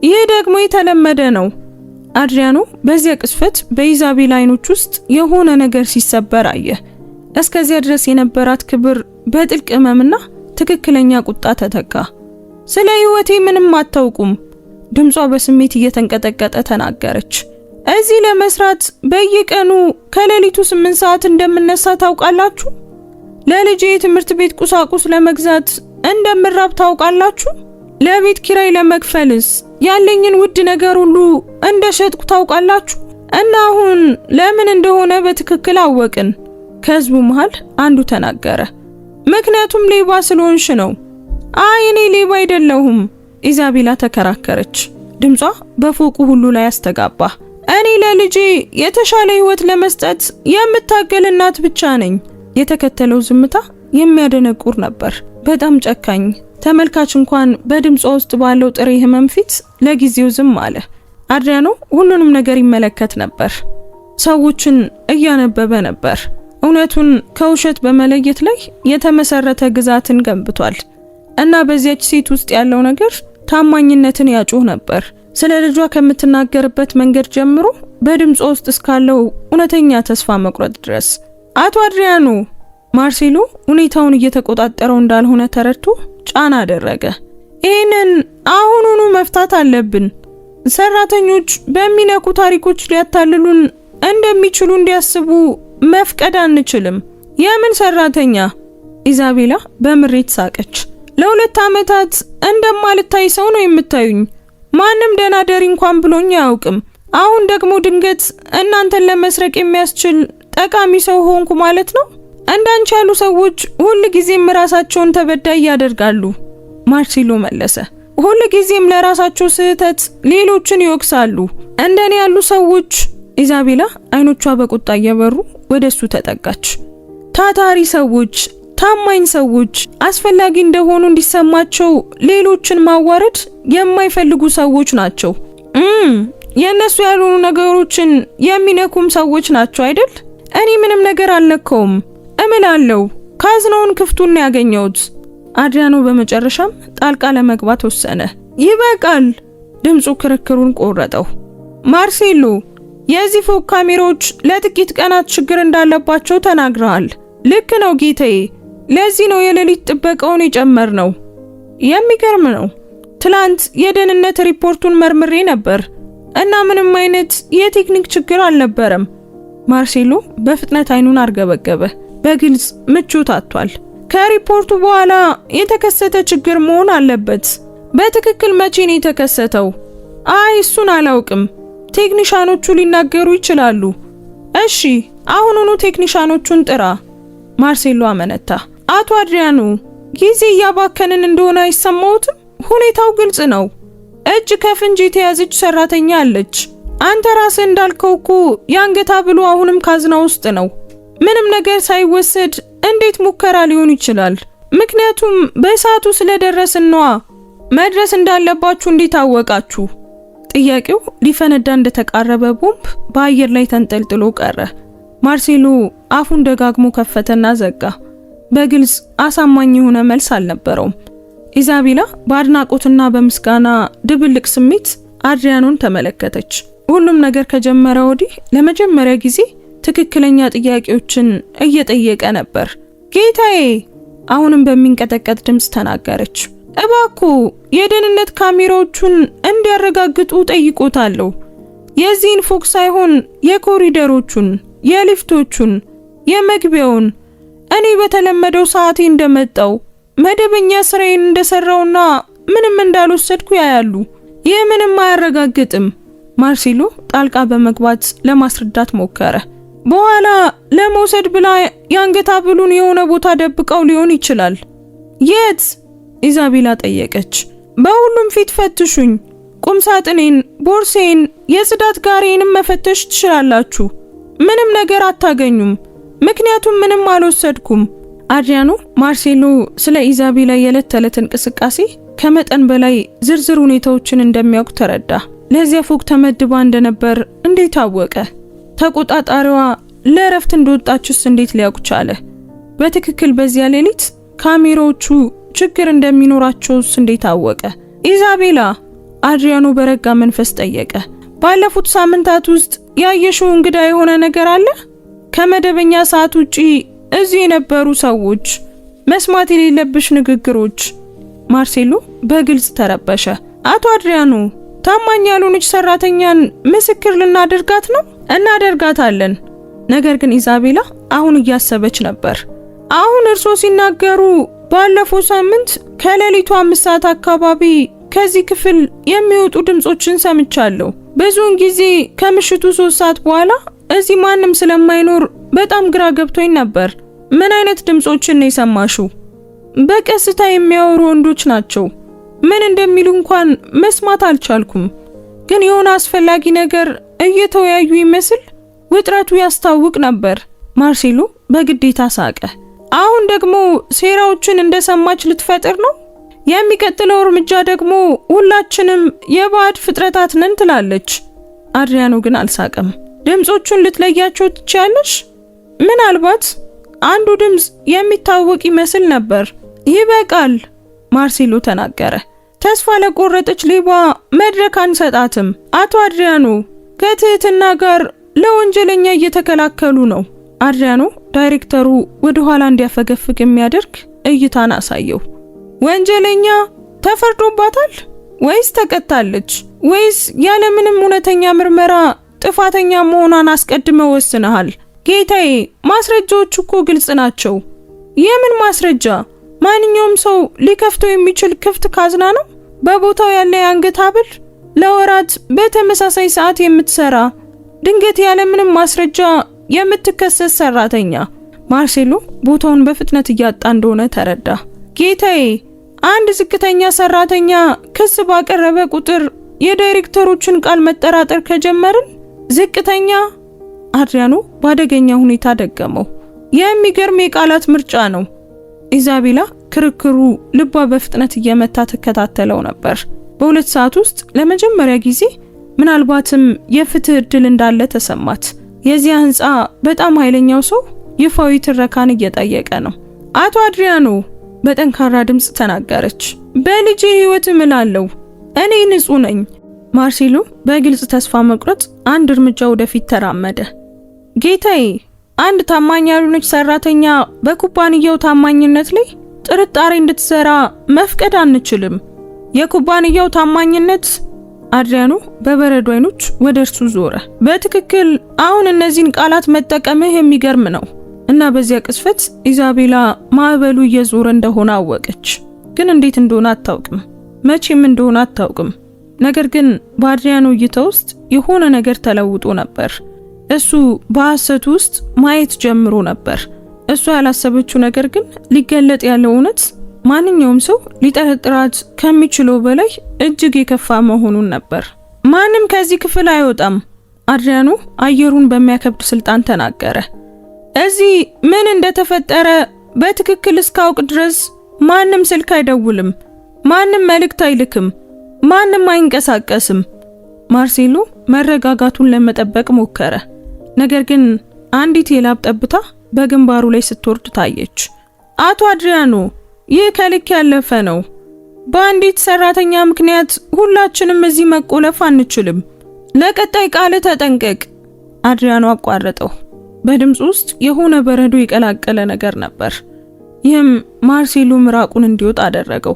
ይህ ደግሞ የተለመደ ነው። አድሪያኖ በዚያ ቅስፈት በኢዛቤል አይኖች ውስጥ የሆነ ነገር ሲሰበር አየ። እስከዚያ ድረስ የነበራት ክብር በጥልቅ ሕመምና ትክክለኛ ቁጣ ተተካ። ስለ ሕይወቴ ምንም አታውቁም፣ ድምጿ በስሜት እየተንቀጠቀጠ ተናገረች። እዚህ ለመስራት በየቀኑ ከሌሊቱ 8 ሰዓት እንደምነሳ ታውቃላችሁ? ለልጄ የትምህርት ቤት ቁሳቁስ ለመግዛት እንደምራብ ታውቃላችሁ? ለቤት ኪራይ ለመክፈልስ ያለኝን ውድ ነገር ሁሉ እንደሸጥኩ ታውቃላችሁ? እና አሁን ለምን እንደሆነ በትክክል አወቅን። ከህዝቡ መሃል አንዱ ተናገረ። ምክንያቱም ሌባ ስለሆንሽ ነው። አይ እኔ ሌባ አይደለሁም፣ ኢዛቤላ ተከራከረች። ድምጿ በፎቁ ሁሉ ላይ አስተጋባ። እኔ ለልጄ የተሻለ ህይወት ለመስጠት የምታገል እናት ብቻ ነኝ። የተከተለው ዝምታ የሚያደነቁር ነበር። በጣም ጨካኝ። ተመልካች እንኳን በድምጿ ውስጥ ባለው ጥሬ ህመም ፊት ለጊዜው ዝም አለ። አድሪያኖ ሁሉንም ነገር ይመለከት ነበር። ሰዎችን እያነበበ ነበር። እውነቱን ከውሸት በመለየት ላይ የተመሰረተ ግዛትን ገንብቷል እና በዚያች ሴት ውስጥ ያለው ነገር ታማኝነትን ያጮህ ነበር። ስለ ልጇ ከምትናገርበት መንገድ ጀምሮ በድምጿ ውስጥ እስካለው እውነተኛ ተስፋ መቁረጥ ድረስ። አቶ አድሪያኖ፣ ማርሴሎ ሁኔታውን እየተቆጣጠረው እንዳልሆነ ተረድቶ ጫና አደረገ። ይህንን አሁኑኑ መፍታት አለብን። ሰራተኞች በሚነኩ ታሪኮች ሊያታልሉን እንደሚችሉ እንዲያስቡ መፍቀድ አንችልም። የምን ሰራተኛ? ኢዛቤላ በምሬት ሳቀች። ለ2 ዓመታት እንደማልታይ ሰው ነው የምታዩኝ። ማንም ደህና ደሪ እንኳን ብሎኝ አያውቅም። አሁን ደግሞ ድንገት እናንተን ለመስረቅ የሚያስችል ጠቃሚ ሰው ሆንኩ ማለት ነው? እንዳንቺ ያሉ ሰዎች ሁሉ ጊዜም ራሳቸውን ተበዳይ ያደርጋሉ፣ ማርሴሎ መለሰ። ሁሉ ጊዜም ለራሳቸው ስህተት ሌሎችን ይወቅሳሉ። እንደኔ ያሉ ሰዎች። ኢዛቤላ አይኖቿ በቁጣ እየበሩ ወደሱ ተጠጋች። ታታሪ ሰዎች፣ ታማኝ ሰዎች፣ አስፈላጊ እንደሆኑ እንዲሰማቸው ሌሎችን ማዋረድ የማይፈልጉ ሰዎች ናቸው። የነሱ ያልሆኑ ነገሮችን የሚነኩም ሰዎች ናቸው አይደል? እኔ ምንም ነገር አልነካውም እምላለሁ። ካዝናውን ክፍቱን ያገኘሁት። አድሪያኖ በመጨረሻም ጣልቃ ለመግባት ወሰነ። ይበቃል። ድምፁ ክርክሩን ቆረጠው። ማርሴሎ፣ የዚህ ፎቅ ካሜራዎች ለጥቂት ቀናት ችግር እንዳለባቸው ተናግረዋል። ልክ ነው ጌታዬ። ለዚህ ነው የሌሊት ጥበቃውን የጨመርነው። የሚገርም ነው። ትላንት የደህንነት ሪፖርቱን መርምሬ ነበር እና ምንም አይነት የቴክኒክ ችግር አልነበረም። ማርሴሎ በፍጥነት አይኑን አርገበገበ። በግልጽ ምቾት አጥቷል። ከሪፖርቱ በኋላ የተከሰተ ችግር መሆን አለበት። በትክክል መቼ ነው የተከሰተው? አይ እሱን አላውቅም። ቴክኒሻኖቹ ሊናገሩ ይችላሉ። እሺ አሁኑኑ ቴክኒሻኖቹን ጥራ። ማርሴሎ አመነታ። አቶ አድሪያኖ፣ ጊዜ እያባከንን እንደሆነ አይሰማዎትም? ሁኔታው ግልጽ ነው። እጅ ከፍንጅ የተያዘች ሰራተኛ አለች። አንተ ራስህ እንዳልከው እኮ የአንገት ሐብሉ አሁንም ካዝና ውስጥ ነው። ምንም ነገር ሳይወሰድ እንዴት ሙከራ ሊሆን ይችላል? ምክንያቱም በሰዓቱ ስለደረስን ነዋ። መድረስ እንዳለባችሁ እንዴት አወቃችሁ? ጥያቄው ሊፈነዳ እንደተቃረበ ቦምብ በአየር ላይ ተንጠልጥሎ ቀረ። ማርሴሎ አፉን ደጋግሞ ከፈተና ዘጋ። በግልጽ አሳማኝ የሆነ መልስ አልነበረውም። ኢዛቤላ በአድናቆትና በምስጋና ድብልቅ ስሜት አድሪያኖን ተመለከተች። ሁሉም ነገር ከጀመረ ወዲህ ለመጀመሪያ ጊዜ ትክክለኛ ጥያቄዎችን እየጠየቀ ነበር። ጌታዬ፣ አሁንም በሚንቀጠቀጥ ድምጽ ተናገረች። እባክዎ የደህንነት ካሜራዎቹን እንዲያረጋግጡ ጠይቆታለሁ። የዚህን ፎቅ ሳይሆን የኮሪደሮቹን፣ የሊፍቶቹን፣ የመግቢያውን። እኔ በተለመደው ሰዓቴ እንደመጣው መደበኛ ስራዬን እንደሰራውና ምንም እንዳልወሰድኩ ያያሉ። ይህ ምንም አያረጋግጥም። ማርሴሎ ጣልቃ በመግባት ለማስረዳት ሞከረ። በኋላ ለመውሰድ ብላ የአንገት ሐብሉን የሆነ ቦታ ደብቀው ሊሆን ይችላል። የት? ኢዛቤላ ጠየቀች። በሁሉም ፊት ፈትሹኝ። ቁምሳጥኔን፣ ቦርሴን፣ የጽዳት ጋሬንም መፈተሽ ትችላላችሁ። ምንም ነገር አታገኙም፣ ምክንያቱም ምንም አልወሰድኩም። አድሪያኖ ማርሴሎ ስለ ኢዛቤላ የዕለት ተዕለት እንቅስቃሴ ከመጠን በላይ ዝርዝር ሁኔታዎችን እንደሚያውቅ ተረዳ። ለዚያ ፎቅ ተመድባ እንደነበር እንዴት አወቀ? ተቆጣጣሪዋ ለእረፍት እንደወጣችስ እንዴት ሊያውቅ ቻለ? በትክክል በዚያ ሌሊት ካሜራዎቹ ችግር እንደሚኖራቸውስ እንዴት አወቀ? ኢዛቤላ አድሪያኖ በረጋ መንፈስ ጠየቀ። ባለፉት ሳምንታት ውስጥ ያየሽው እንግዳ የሆነ ነገር አለ? ከመደበኛ ሰዓት ውጪ እዚህ የነበሩ ሰዎች መስማት የሌለብሽ ንግግሮች። ማርሴሎ በግልጽ ተረበሸ። አቶ አድሪያኖ ታማኝ ያልሆነች ሰራተኛን ምስክር ልናደርጋት ነው? እናደርጋታለን። ነገር ግን ኢዛቤላ አሁን እያሰበች ነበር። አሁን እርሶ ሲናገሩ ባለፈው ሳምንት ከሌሊቱ 5 ሰዓት አካባቢ ከዚህ ክፍል የሚወጡ ድምጾችን ሰምቻለሁ። ብዙውን ጊዜ ከምሽቱ 3 ሰዓት በኋላ እዚህ ማንም ስለማይኖር በጣም ግራ ገብቶኝ ነበር። ምን አይነት ድምጾችን ነው የሰማሽው? በቀስታ የሚያወሩ ወንዶች ናቸው። ምን እንደሚሉ እንኳን መስማት አልቻልኩም፣ ግን የሆነ አስፈላጊ ነገር እየተወያዩ ይመስል ውጥረቱ ያስታውቅ ነበር። ማርሴሎ በግዴታ ሳቀ። አሁን ደግሞ ሴራዎችን እንደሰማች ልትፈጥር ነው? የሚቀጥለው እርምጃ ደግሞ ሁላችንም የባዕድ ፍጥረታት ነን ትላለች። አድሪያኖ ግን አልሳቀም። ድምጾቹን ልትለያቸው ትችያለሽ? ምናልባት አንዱ ድምጽ የሚታወቅ ይመስል ነበር። ይበቃል፣ ማርሴሎ ተናገረ። ተስፋ ለቆረጠች ሌባ መድረክ አንሰጣትም። አቶ አድሪያኖ ከትህትና ጋር ለወንጀለኛ እየተከላከሉ ነው። አድሪያኖ ዳይሬክተሩ ወደ ኋላ እንዲያፈገፍግ የሚያደርግ እይታን አሳየው። ወንጀለኛ ተፈርዶባታል ወይስ ተቀጣለች? ወይስ ያለምንም እውነተኛ ምርመራ ጥፋተኛ መሆኗን አስቀድመው ወስነሃል? ጌታዬ፣ ማስረጃዎች እኮ ግልጽ ናቸው። የምን ማስረጃ? ማንኛውም ሰው ሊከፍተው የሚችል ክፍት ካዝና ነው። በቦታው ያለ የአንገት ሐብል፣ ለወራት በተመሳሳይ ሰዓት የምትሰራ ድንገት ያለምንም ማስረጃ የምትከሰስ ሰራተኛ። ማርሴሎ ቦታውን በፍጥነት እያጣ እንደሆነ ተረዳ። ጌታዬ፣ አንድ ዝቅተኛ ሰራተኛ ክስ ባቀረበ ቁጥር የዳይሬክተሮችን ቃል መጠራጠር ከጀመርን ዝቅተኛ። አድሪያኖ ባደገኛ ሁኔታ ደገመው። የሚገርም የቃላት ምርጫ ነው። ኢዛቤላ ክርክሩ ልቧ በፍጥነት እየመታ ተከታተለው ነበር። በ2 ሰዓት ውስጥ ለመጀመሪያ ጊዜ ምናልባትም የፍትህ እድል እንዳለ ተሰማት። የዚያ ህንፃ በጣም ኃይለኛው ሰው ይፋዊ ትረካን እየጠየቀ ነው። አቶ አድሪያኖ በጠንካራ ድምጽ ተናገረች። በልጄ ህይወት እምላለሁ፣ እኔ ንጹህ ነኝ። ማርሴሎ በግልጽ ተስፋ መቁረጥ አንድ እርምጃ ወደፊት ተራመደ። ጌታዬ፣ አንድ ታማኝ ያልሆነች ሰራተኛ በኩባንያው ታማኝነት ላይ ጥርጣሬ እንድትሰራ መፍቀድ አንችልም። የኩባንያው ታማኝነት። አድሪያኖ በበረዶ አይኖች ወደ እርሱ ዞረ። በትክክል አሁን እነዚህን ቃላት መጠቀምህ የሚገርም ነው። እና በዚያ ቅስፈት ኢዛቤላ ማዕበሉ እየዞረ እንደሆነ አወቀች። ግን እንዴት እንደሆነ አታውቅም፣ መቼም እንደሆነ አታውቅም። ነገር ግን በአድሪያኖ እይታ ውስጥ የሆነ ነገር ተለውጦ ነበር። እሱ በሐሰቱ ውስጥ ማየት ጀምሮ ነበር። እሷ ያላሰበችው ነገር ግን ሊገለጥ ያለው እውነት ማንኛውም ሰው ሊጠረጥራት ከሚችለው በላይ እጅግ የከፋ መሆኑን ነበር። ማንም ከዚህ ክፍል አይወጣም፣ አድሪያኖ አየሩን በሚያከብድ ስልጣን ተናገረ። እዚህ ምን እንደተፈጠረ በትክክል እስካውቅ ድረስ ማንም ስልክ አይደውልም፣ ማንም መልእክት አይልክም፣ ማንም አይንቀሳቀስም። ማርሴሎ መረጋጋቱን ለመጠበቅ ሞከረ። ነገር ግን አንዲት የላብ ጠብታ በግንባሩ ላይ ስትወርድ ታየች። አቶ አድሪያኖ፣ ይህ ከልክ ያለፈ ነው። በአንዲት ሰራተኛ ምክንያት ሁላችንም እዚህ መቆለፍ አንችልም። ለቀጣይ ቃል ተጠንቀቅ። አድሪያኖ አቋረጠው። በድምጽ ውስጥ የሆነ በረዶ የቀላቀለ ነገር ነበር። ይህም ማርሴሎ ምራቁን እንዲወጣ አደረገው።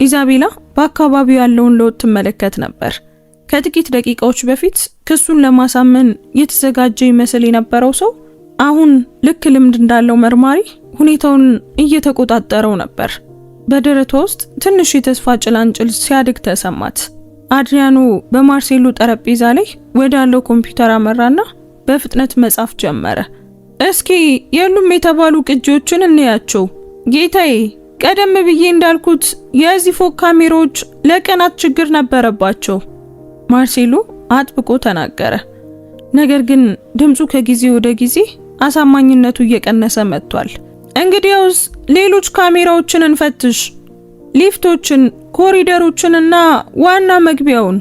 ኢዛቤላ በአካባቢው ያለውን ለውጥ ትመለከት ነበር። ከጥቂት ደቂቃዎች በፊት ክሱን ለማሳመን የተዘጋጀ ይመስል የነበረው ሰው አሁን ልክ ልምድ እንዳለው መርማሪ ሁኔታውን እየተቆጣጠረው ነበር። በደረቷ ውስጥ ትንሽ የተስፋ ጭላንጭል ሲያድግ ተሰማት። አድሪያኖ በማርሴሎ ጠረጴዛ ላይ ወዳለው ኮምፒውተር አመራና በፍጥነት መጻፍ ጀመረ። እስኪ የሉም የተባሉ ቅጂዎችን እንያቸው። ጌታዬ፣ ቀደም ብዬ እንዳልኩት የዚህ ፎቅ ካሜራዎች ለቀናት ችግር ነበረባቸው። ማርሴሎ አጥብቆ ተናገረ። ነገር ግን ድምጹ ከጊዜ ወደ ጊዜ አሳማኝነቱ እየቀነሰ መጥቷል። እንግዲያውስ ሌሎች ካሜራዎችን እንፈትሽ፣ ሊፍቶችን፣ ኮሪደሮችንና ዋና መግቢያውን።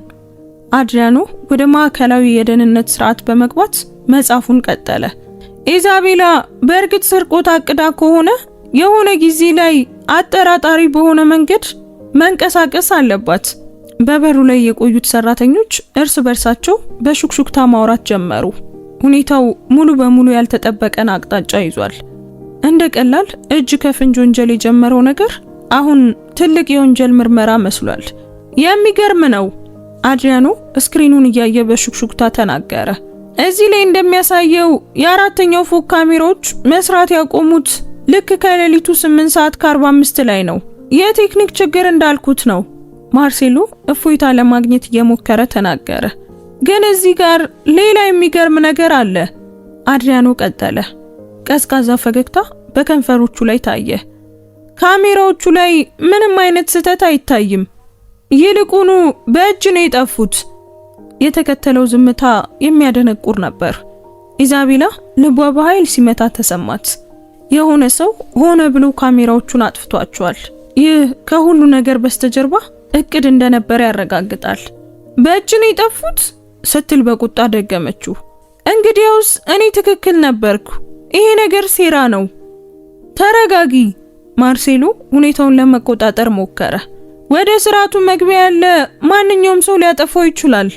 አድሪያኖ ወደ ማዕከላዊ የደህንነት ስርዓት በመግባት መጻፉን ቀጠለ። ኢዛቤላ በእርግጥ ስርቆት አቅዳ ከሆነ የሆነ ጊዜ ላይ አጠራጣሪ በሆነ መንገድ መንቀሳቀስ አለባት። በበሩ ላይ የቆዩት ሰራተኞች እርስ በርሳቸው በሹክሹክታ ማውራት ጀመሩ። ሁኔታው ሙሉ በሙሉ ያልተጠበቀን አቅጣጫ ይዟል። እንደ ቀላል እጅ ከፍንጅ ወንጀል የጀመረው ነገር አሁን ትልቅ የወንጀል ምርመራ መስሏል። የሚገርም ነው፣ አድሪያኖ ስክሪኑን እያየ በሹክሹክታ ተናገረ። እዚህ ላይ እንደሚያሳየው የአራተኛው ፎቅ ካሜራዎች መስራት ያቆሙት ልክ ከሌሊቱ 8:45 ላይ ነው። የቴክኒክ ችግር እንዳልኩት ነው። ማርሴሎ እፎይታ ለማግኘት እየሞከረ ተናገረ። ግን እዚህ ጋር ሌላ የሚገርም ነገር አለ፣ አድሪያኖ ቀጠለ። ቀዝቃዛ ፈገግታ በከንፈሮቹ ላይ ታየ። ካሜራዎቹ ላይ ምንም አይነት ስህተት አይታይም። ይልቁኑ በእጅ ነው የጠፉት። የተከተለው ዝምታ የሚያደነቁር ነበር። ኢዛቤላ ልቧ በኃይል ሲመታ ተሰማት። የሆነ ሰው ሆነ ብሎ ካሜራዎቹን አጥፍቷቸዋል። ይህ ከሁሉ ነገር በስተጀርባ እቅድ እንደነበር ያረጋግጣል። በእጅ ነው የጠፉት ስትል በቁጣ ደገመችው። እንግዲያውስ እኔ ትክክል ነበርኩ። ይሄ ነገር ሴራ ነው። ተረጋጊ። ማርሴሎ ሁኔታውን ለመቆጣጠር ሞከረ። ወደ ስርዓቱ መግቢያ ያለ ማንኛውም ሰው ሊያጠፋው ይችላል፣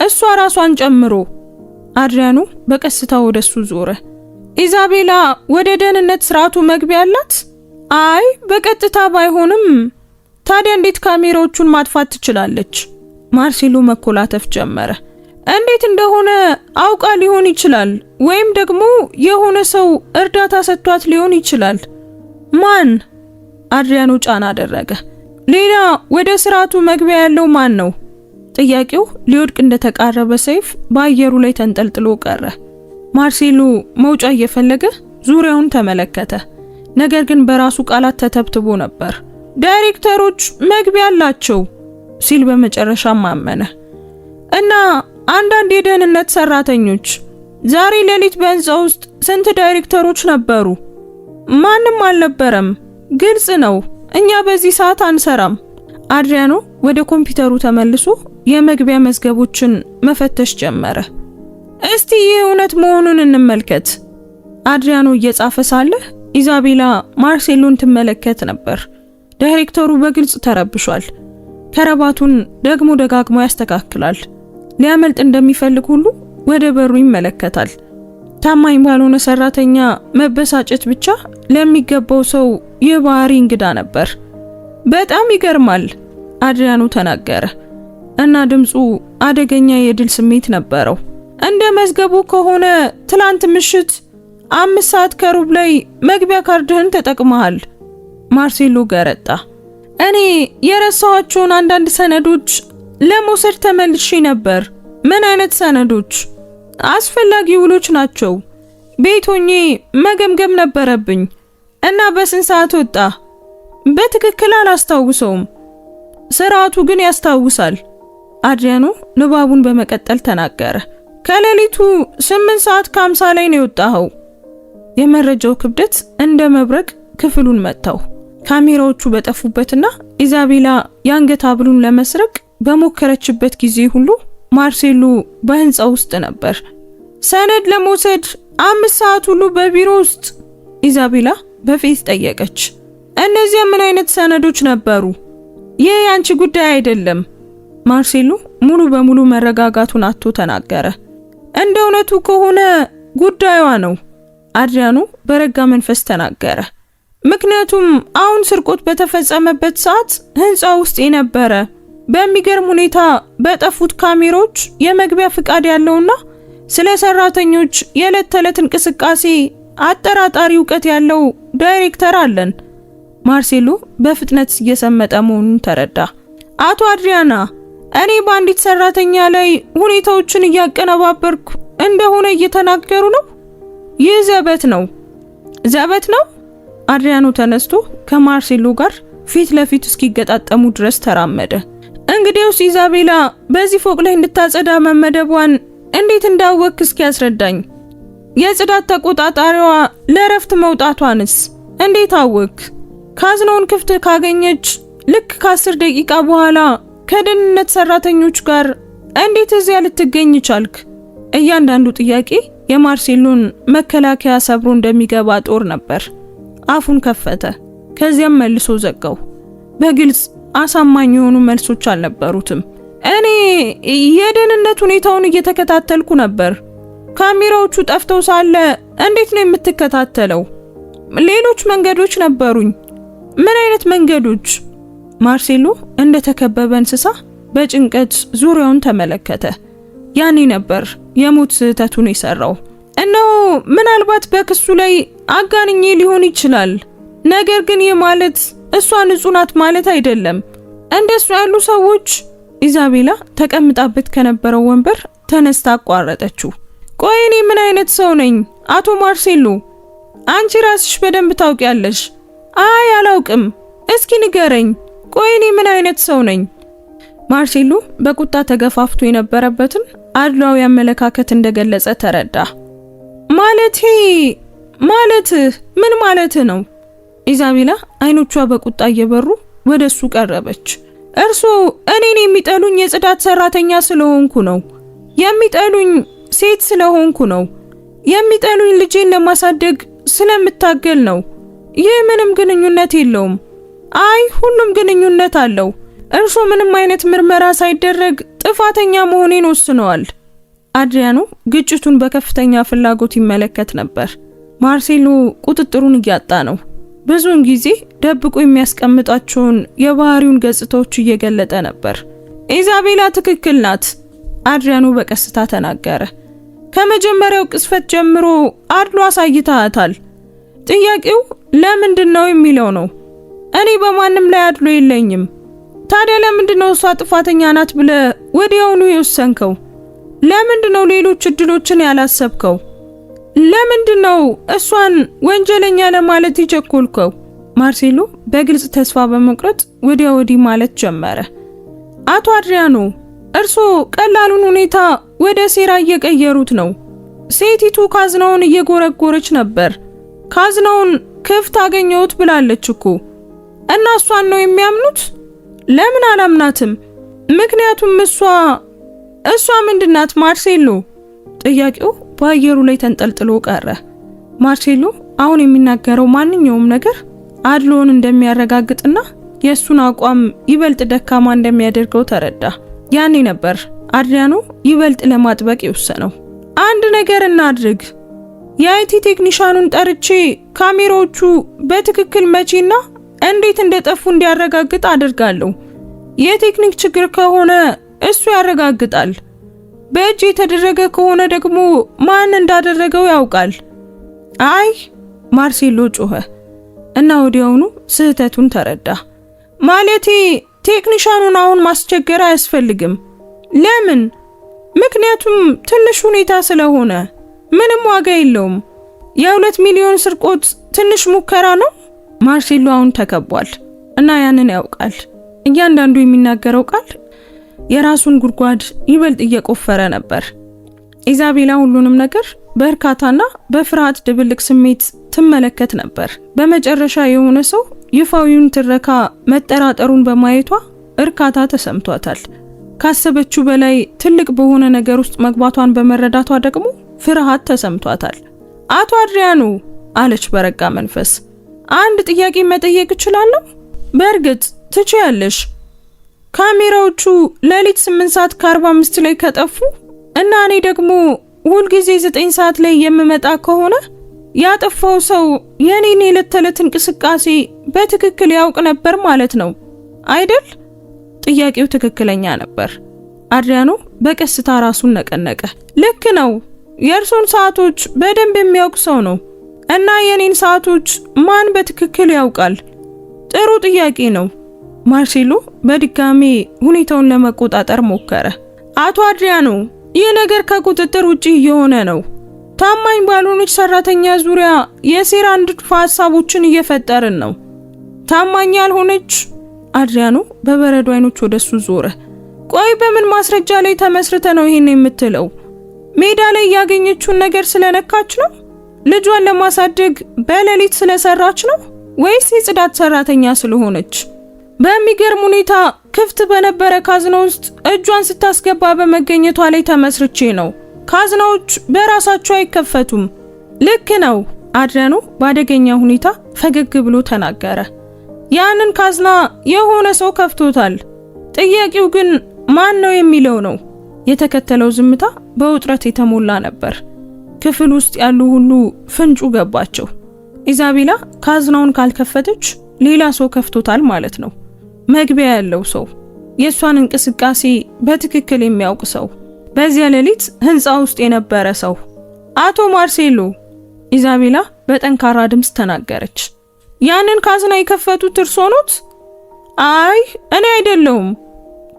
እሷ ራሷን ጨምሮ። አድሪያኖ በቀስታ ወደሱ ዞረ። ኢዛቤላ ወደ ደህንነት ስርዓቱ መግቢያ አላት? አይ በቀጥታ ባይሆንም ታዲያ እንዴት ካሜራዎቹን ማጥፋት ትችላለች? ማርሴሎ መኮላተፍ ጀመረ። እንዴት እንደሆነ አውቃ ሊሆን ይችላል፣ ወይም ደግሞ የሆነ ሰው እርዳታ ሰጥቷት ሊሆን ይችላል። ማን? አድሪያኖ ጫና አደረገ። ሌላ ወደ ስርዓቱ መግቢያ ያለው ማን ነው? ጥያቄው ሊወድቅ እንደተቃረበ ሰይፍ በአየሩ ላይ ተንጠልጥሎ ቀረ። ማርሴሎ መውጫ እየፈለገ ዙሪያውን ተመለከተ። ነገር ግን በራሱ ቃላት ተተብትቦ ነበር። ዳይሬክተሮች መግቢያ አላቸው ሲል በመጨረሻም አመነ። እና አንዳንድ የደህንነት ሰራተኞች። ዛሬ ሌሊት በህንጻ ውስጥ ስንት ዳይሬክተሮች ነበሩ? ማንም አልነበረም። ግልጽ ነው፣ እኛ በዚህ ሰዓት አንሰራም። አድሪያኖ ወደ ኮምፒውተሩ ተመልሶ የመግቢያ መዝገቦችን መፈተሽ ጀመረ። እስቲ ይህ እውነት መሆኑን እንመልከት። አድሪያኖ እየጻፈ ሳለ ኢዛቤላ ማርሴሎን ትመለከት ነበር። ዳይሬክተሩ በግልጽ ተረብሿል። ከረባቱን ደግሞ ደጋግሞ ያስተካክላል። ሊያመልጥ እንደሚፈልግ ሁሉ ወደ በሩ ይመለከታል። ታማኝ ባልሆነ ሰራተኛ መበሳጨት ብቻ ለሚገባው ሰው የባህሪ እንግዳ ነበር። በጣም ይገርማል፣ አድሪያኖ ተናገረ እና ድምፁ አደገኛ የድል ስሜት ነበረው። እንደ መዝገቡ ከሆነ ትላንት ምሽት 5:15 ላይ መግቢያ ካርድህን ተጠቅመሃል። ማርሴሎ ገረጣ። እኔ የረሳኋቸውን አንዳንድ ሰነዶች ለመውሰድ ተመልሼ ነበር። ምን አይነት ሰነዶች? አስፈላጊ ውሎች ናቸው። ቤት ሆኜ መገምገም ነበረብኝ። እና በስንት ሰዓት ወጣ? በትክክል አላስታውሰውም። ስርዓቱ ግን ያስታውሳል። አድሪያኖ ንባቡን በመቀጠል ተናገረ። ከሌሊቱ 8:50 ላይ ነው የወጣኸው። የመረጃው ክብደት እንደ መብረቅ ክፍሉን መታው። ካሜራዎቹ በጠፉበትና ኢዛቤላ የአንገት ሐብሉን ለመስረቅ በሞከረችበት ጊዜ ሁሉ ማርሴሎ በህንጻ ውስጥ ነበር። ሰነድ ለመውሰድ 5 ሰዓት ሁሉ በቢሮ ውስጥ? ኢዛቤላ በፊት ጠየቀች። እነዚያ ምን አይነት ሰነዶች ነበሩ? ይህ ያንቺ ጉዳይ አይደለም። ማርሴሎ ሙሉ በሙሉ መረጋጋቱን አጥቶ ተናገረ። እንደ እውነቱ ከሆነ ጉዳዩዋ ነው። አድሪያኖ በረጋ መንፈስ ተናገረ። ምክንያቱም አሁን ስርቆት በተፈጸመበት ሰዓት ህንጻ ውስጥ የነበረ በሚገርም ሁኔታ በጠፉት ካሜራዎች የመግቢያ ፍቃድ ያለውና ስለ ሰራተኞች የዕለት ተዕለት እንቅስቃሴ አጠራጣሪ ዕውቀት ያለው ዳይሬክተር አለን። ማርሴሎ በፍጥነት እየሰመጠ መሆኑን ተረዳ። አቶ አድሪያና፣ እኔ በአንዲት ሰራተኛ ላይ ሁኔታዎችን እያቀነባበርኩ እንደሆነ እየተናገሩ ነው? ይህ ዘበት ነው። ዘበት ነው? አድሪያኖ ተነስቶ ከማርሴሎ ጋር ፊት ለፊት እስኪገጣጠሙ ድረስ ተራመደ። እንግዲያውስ ኢዛቤላ በዚህ ፎቅ ላይ እንድታጸዳ መመደቧን እንዴት እንዳወክ እስኪ ያስረዳኝ። የጽዳት ተቆጣጣሪዋ ለረፍት መውጣቷንስ እንዴት አወክ? ካዝናውን ክፍት ካገኘች ልክ ከ10 ደቂቃ በኋላ ከደህንነት ሰራተኞች ጋር እንዴት እዚያ ልትገኝ ቻልክ? እያንዳንዱ ጥያቄ የማርሴሎን መከላከያ ሰብሮ እንደሚገባ ጦር ነበር። አፉን ከፈተ። ከዚያም መልሶ ዘጋው። በግልጽ አሳማኝ የሆኑ መልሶች አልነበሩትም። እኔ የደህንነት ሁኔታውን እየተከታተልኩ ነበር። ካሜራዎቹ ጠፍተው ሳለ እንዴት ነው የምትከታተለው? ሌሎች መንገዶች ነበሩኝ። ምን አይነት መንገዶች? ማርሴሎ እንደተከበበ እንስሳ በጭንቀት ዙሪያውን ተመለከተ። ያኔ ነበር የሞት ስህተቱን የሰራው። እነሆ ምናልባት በክሱ ላይ አጋንኜ ሊሆን ይችላል። ነገር ግን ይህ ማለት እሷ ንጹህ ናት ማለት አይደለም። እንደሱ ያሉ ሰዎች ኢዛቤላ ተቀምጣበት ከነበረው ወንበር ተነስታ አቋረጠችው። ቆይ እኔ ምን አይነት ሰው ነኝ አቶ ማርሴሎ? አንቺ ራስሽ በደንብ ታውቂያለሽ። አይ አላውቅም፣ እስኪ ንገረኝ። ቆይ እኔ ምን አይነት ሰው ነኝ? ማርሴሎ በቁጣ ተገፋፍቶ የነበረበትን አድሏዊ አመለካከት እንደገለጸ ተረዳ። ማለትህ ምን ማለት ነው? ኢዛቤላ አይኖቿ በቁጣ እየበሩ ወደሱ ቀረበች። እርሶ እኔን የሚጠሉኝ የጽዳት ሰራተኛ ስለሆንኩ ነው? የሚጠሉኝ ሴት ስለሆንኩ ነው? የሚጠሉኝ ልጄን ለማሳደግ ስለምታገል ነው? ይህ ምንም ግንኙነት የለውም። አይ ሁሉም ግንኙነት አለው። እርሶ ምንም አይነት ምርመራ ሳይደረግ ጥፋተኛ መሆኔን ወስነዋል። አድሪያኖ ግጭቱን በከፍተኛ ፍላጎት ይመለከት ነበር። ማርሴሎ ቁጥጥሩን እያጣ ነው። ብዙውን ጊዜ ደብቆ የሚያስቀምጣቸውን የባህሪውን ገጽታዎች እየገለጠ ነበር። ኢዛቤላ ትክክል ናት፣ አድሪያኖ በቀስታ ተናገረ። ከመጀመሪያው ቅስፈት ጀምሮ አድሎ አሳይተሃታል። ጥያቄው ለምንድነው የሚለው ነው። እኔ በማንም ላይ አድሎ የለኝም። ታዲያ ለምንድነው እሷ ጥፋተኛ ናት ብለህ ወዲያውኑ የወሰንከው? ለምንድነው ሌሎች እድሎችን ያላሰብከው? ለምንድነው እሷን ወንጀለኛ ለማለት ይቸኮልከው? ማርሴሎ በግልጽ ተስፋ በመቁረጥ ወዲያ ወዲህ ማለት ጀመረ። አቶ አድሪያኖ እርሶ ቀላሉን ሁኔታ ወደ ሴራ እየቀየሩት ነው። ሴቲቱ ካዝናውን እየጎረጎረች ነበር። ካዝናውን ክፍት አገኘሁት ብላለች እኮ እና እሷን ነው የሚያምኑት? ለምን አላምናትም? ምክንያቱም እሷ ምንድናት ማርሴሎ? ጥያቄው በአየሩ ላይ ተንጠልጥሎ ቀረ። ማርሴሎ አሁን የሚናገረው ማንኛውም ነገር አድሎን እንደሚያረጋግጥና የሱን አቋም ይበልጥ ደካማ እንደሚያደርገው ተረዳ። ያኔ ነበር አድሪያኖ ይበልጥ ለማጥበቅ የወሰነው። አንድ ነገር እናድርግ። የአይቲ ቴክኒሻኑን ጠርቼ ካሜራዎቹ በትክክል መቼና እንዴት እንደጠፉ እንዲያረጋግጥ አድርጋለሁ። የቴክኒክ ችግር ከሆነ እሱ ያረጋግጣል። በእጅ የተደረገ ከሆነ ደግሞ ማን እንዳደረገው ያውቃል። አይ ማርሴሎ ጮኸ እና ወዲያውኑ ስህተቱን ተረዳ። ማለቴ ቴክኒሻኑን አሁን ማስቸገር አያስፈልግም። ለምን? ምክንያቱም ትንሽ ሁኔታ ስለሆነ ምንም ዋጋ የለውም። የ2 ሚሊዮን ስርቆት ትንሽ ሙከራ ነው። ማርሴሎ አሁን ተከቧል እና ያንን ያውቃል። እያንዳንዱ የሚናገረው ቃል የራሱን ጉድጓድ ይበልጥ እየቆፈረ ነበር። ኢዛቤላ ሁሉንም ነገር በእርካታና በፍርሃት ድብልቅ ስሜት ትመለከት ነበር። በመጨረሻ የሆነ ሰው ይፋዊውን ትረካ መጠራጠሩን በማየቷ እርካታ ተሰምቷታል። ካሰበችው በላይ ትልቅ በሆነ ነገር ውስጥ መግባቷን በመረዳቷ ደግሞ ፍርሃት ተሰምቷታል። አቶ አድሪያኖ አለች በረጋ መንፈስ፣ አንድ ጥያቄ መጠየቅ እችላለሁ? በእርግጥ ትችያለሽ። ካሜራዎቹ ሌሊት 8:45 ላይ ከጠፉ እና እኔ ደግሞ ሁልጊዜ 9 ሰዓት ላይ የምመጣ ከሆነ ያጠፋው ሰው የኔን የዕለት ተዕለት እንቅስቃሴ በትክክል ያውቅ ነበር ማለት ነው አይደል? ጥያቄው ትክክለኛ ነበር። አድሪያኖ በቀስታ ራሱን ነቀነቀ። ልክ ነው። የእርሶን ሰዓቶች በደንብ የሚያውቅ ሰው ነው እና የኔን ሰዓቶች ማን በትክክል ያውቃል? ጥሩ ጥያቄ ነው። ማርሴሎ በድጋሚ ሁኔታውን ለመቆጣጠር ሞከረ። አቶ አድሪያኖ ይህ ነገር ከቁጥጥር ውጪ እየሆነ ነው። ታማኝ ባልሆነች ሰራተኛ ዙሪያ የሴራ ንድፈ ሐሳቦችን እየፈጠርን ነው። ታማኝ ያልሆነች? አድሪያኖ በበረዶ አይኖች ወደሱ ዞረ። ቆይ በምን ማስረጃ ላይ ተመስርተ ነው ይሄን የምትለው? ሜዳ ላይ ያገኘችውን ነገር ስለነካች ነው? ልጇን ለማሳደግ በሌሊት ስለሰራች ነው? ወይስ የጽዳት ሰራተኛ ስለሆነች? በሚገርም ሁኔታ ክፍት በነበረ ካዝና ውስጥ እጇን ስታስገባ በመገኘቷ ላይ ተመስርቼ ነው። ካዝናዎች በራሳቸው አይከፈቱም። ልክ ነው። አድሪያኖ በአደገኛ ሁኔታ ፈገግ ብሎ ተናገረ። ያንን ካዝና የሆነ ሰው ከፍቶታል። ጥያቄው ግን ማን ነው የሚለው ነው። የተከተለው ዝምታ በውጥረት የተሞላ ነበር። ክፍል ውስጥ ያሉ ሁሉ ፍንጩ ገባቸው። ኢዛቤላ ካዝናውን ካልከፈተች ሌላ ሰው ከፍቶታል ማለት ነው። መግቢያ ያለው ሰው፣ የሷን እንቅስቃሴ በትክክል የሚያውቅ ሰው፣ በዚያ ሌሊት ህንፃ ውስጥ የነበረ ሰው። አቶ ማርሴሎ፣ ኢዛቤላ በጠንካራ ድምፅ ተናገረች። ያንን ካዝና የከፈቱት እርሶ ኖት? አይ እኔ አይደለሁም።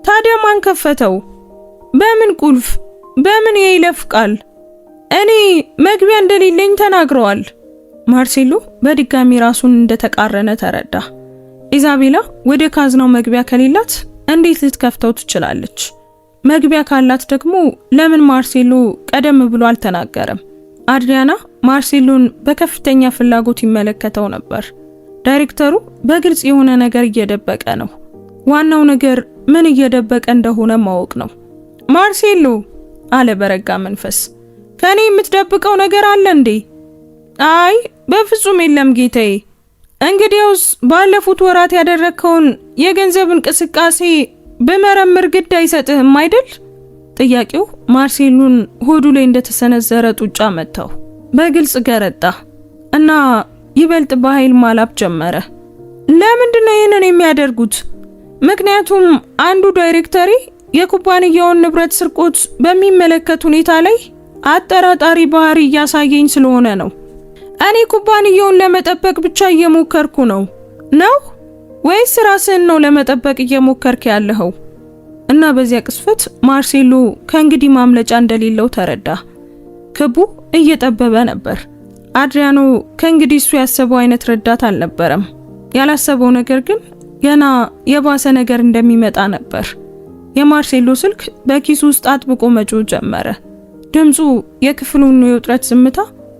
ታዲያ ማን ከፈተው? በምን ቁልፍ? በምን የይለፍ ቃል? እኔ መግቢያ እንደሌለኝ ተናግረዋል። ማርሴሎ በድጋሚ ራሱን እንደተቃረነ ተረዳ። ኢዛቤላ ወደ ካዝናው መግቢያ ከሌላት እንዴት ልትከፍተው ትችላለች? መግቢያ ካላት ደግሞ ለምን ማርሴሎ ቀደም ብሎ አልተናገረም? አድሪያና ማርሴሎን በከፍተኛ ፍላጎት ይመለከተው ነበር። ዳይሬክተሩ በግልጽ የሆነ ነገር እየደበቀ ነው። ዋናው ነገር ምን እየደበቀ እንደሆነ ማወቅ ነው። ማርሴሎ አለ በረጋ መንፈስ፣ ከኔ የምትደብቀው ነገር አለ እንዴ? አይ በፍጹም የለም ጌታዬ። እንግዲያውስ ባለፉት ወራት ያደረከውን የገንዘብ እንቅስቃሴ በመረምር ግድ አይሰጥህም አይደል? ጥያቄው ማርሴሎን ሆዱ ላይ እንደተሰነዘረ ጡጫ መታው። በግልጽ ገረጣ እና ይበልጥ በኃይል ማላብ ጀመረ። ለምንድነው ይህንን የሚያደርጉት? ምክንያቱም አንዱ ዳይሬክተሪ የኩባንያውን ንብረት ስርቆት በሚመለከት ሁኔታ ላይ አጠራጣሪ ባህሪ እያሳየኝ ስለሆነ ነው። እኔ ኩባንያውን ለመጠበቅ ብቻ እየሞከርኩ ነው ወይስ ራስህን ነው ለመጠበቅ እየሞከርክ ያለኸው? እና በዚያ ቅስፈት ማርሴሎ ከእንግዲህ ማምለጫ እንደሌለው ተረዳ። ክቡ እየጠበበ ነበር። አድሪያኖ ከእንግዲህ እሱ ያሰበው አይነት ረዳት አልነበረም። ያላሰበው ነገር ግን ገና የባሰ ነገር እንደሚመጣ ነበር። የማርሴሎ ስልክ በኪሱ ውስጥ አጥብቆ መጮህ ጀመረ። ድምፁ የክፍሉን የውጥረት ዝምታ